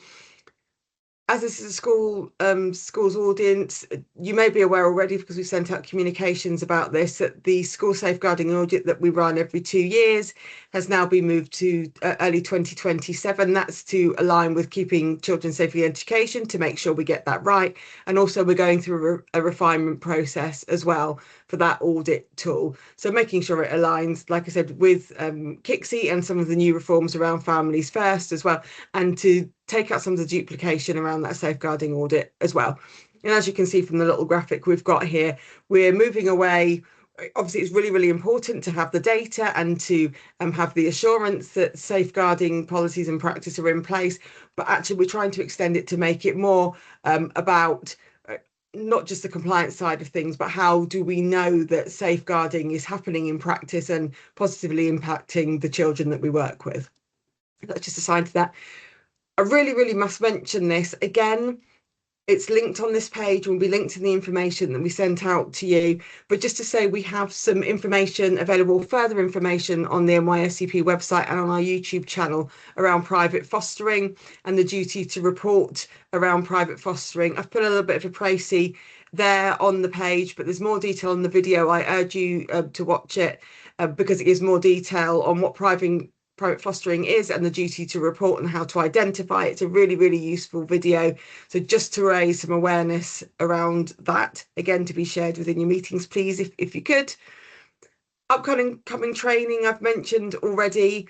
as this is a schools audience, you may be aware already, because we've sent out communications about this, that the school safeguarding audit that we run every 2 years has now been moved to early 2027. That's to align with keeping children safely in education, to make sure we get that right. And also we're going through a refinement process as well for that audit tool. So making sure it aligns, like I said, with KICSI and some of the new reforms around families first as well, and to take out some of the duplication around that safeguarding audit as well. And as you can see from the little graphic we've got here, we're moving away. Obviously, it's really, really important to have the data and to have the assurance that safeguarding policies and practice are in place. But actually, we're trying to extend it to make it more about not just the compliance side of things, but how do we know that safeguarding is happening in practice and positively impacting the children that we work with. That's just a sign to that. I really, really must mention this again. It's linked on this page, will be linked in the information that we sent out to you. But just to say, we have some information available, further information on the NYSCP website and on our YouTube channel around private fostering and the duty to report around private fostering. I've put a little bit of a précis there on the page, but there's more detail on the video. I urge you to watch it because it gives more detail on what private fostering is and the duty to report and how to identify it. It's a really, really useful video. So just to raise some awareness around that, again, to be shared within your meetings, please, if you could. Upcoming training, I've mentioned already.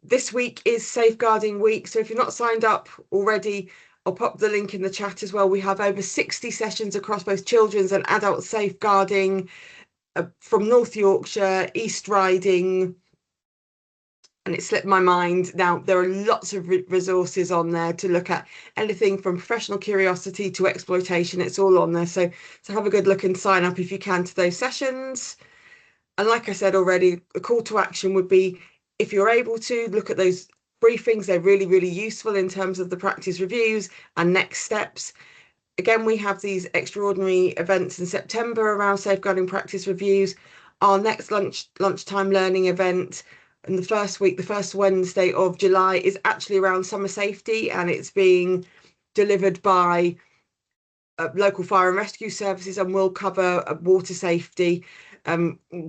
This week is Safeguarding Week. So if you're not signed up already, I'll pop the link in the chat as well. We have over 60 sessions across both children's and adult safeguarding from North Yorkshire, East Riding, and it slipped my mind. Now, there are lots of resources on there to look at, anything from professional curiosity to exploitation. It's all on there. So have a good look and sign up if you can to those sessions. And like I said already, a call to action would be, if you're able to, look at those briefings. They're really, really useful in terms of the practice reviews and next steps. Again, we have these extraordinary events in September around safeguarding practice reviews. Our next lunchtime learning event in the first week, the first Wednesday of July, is actually around summer safety, and it's being delivered by local fire and rescue services, and will cover water safety,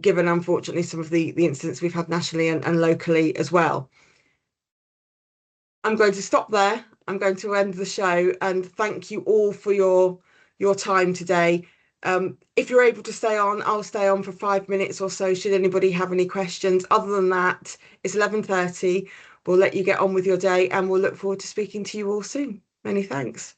given unfortunately some of the incidents we've had nationally and locally as well. I'm going to stop there. I'm going to end the show, and thank you all for your time today. If you're able to stay on, I'll stay on for 5 minutes or so should anybody have any questions. Other than that, it's 11:30. We'll let you get on with your day, and we'll look forward to speaking to you all soon. Many thanks.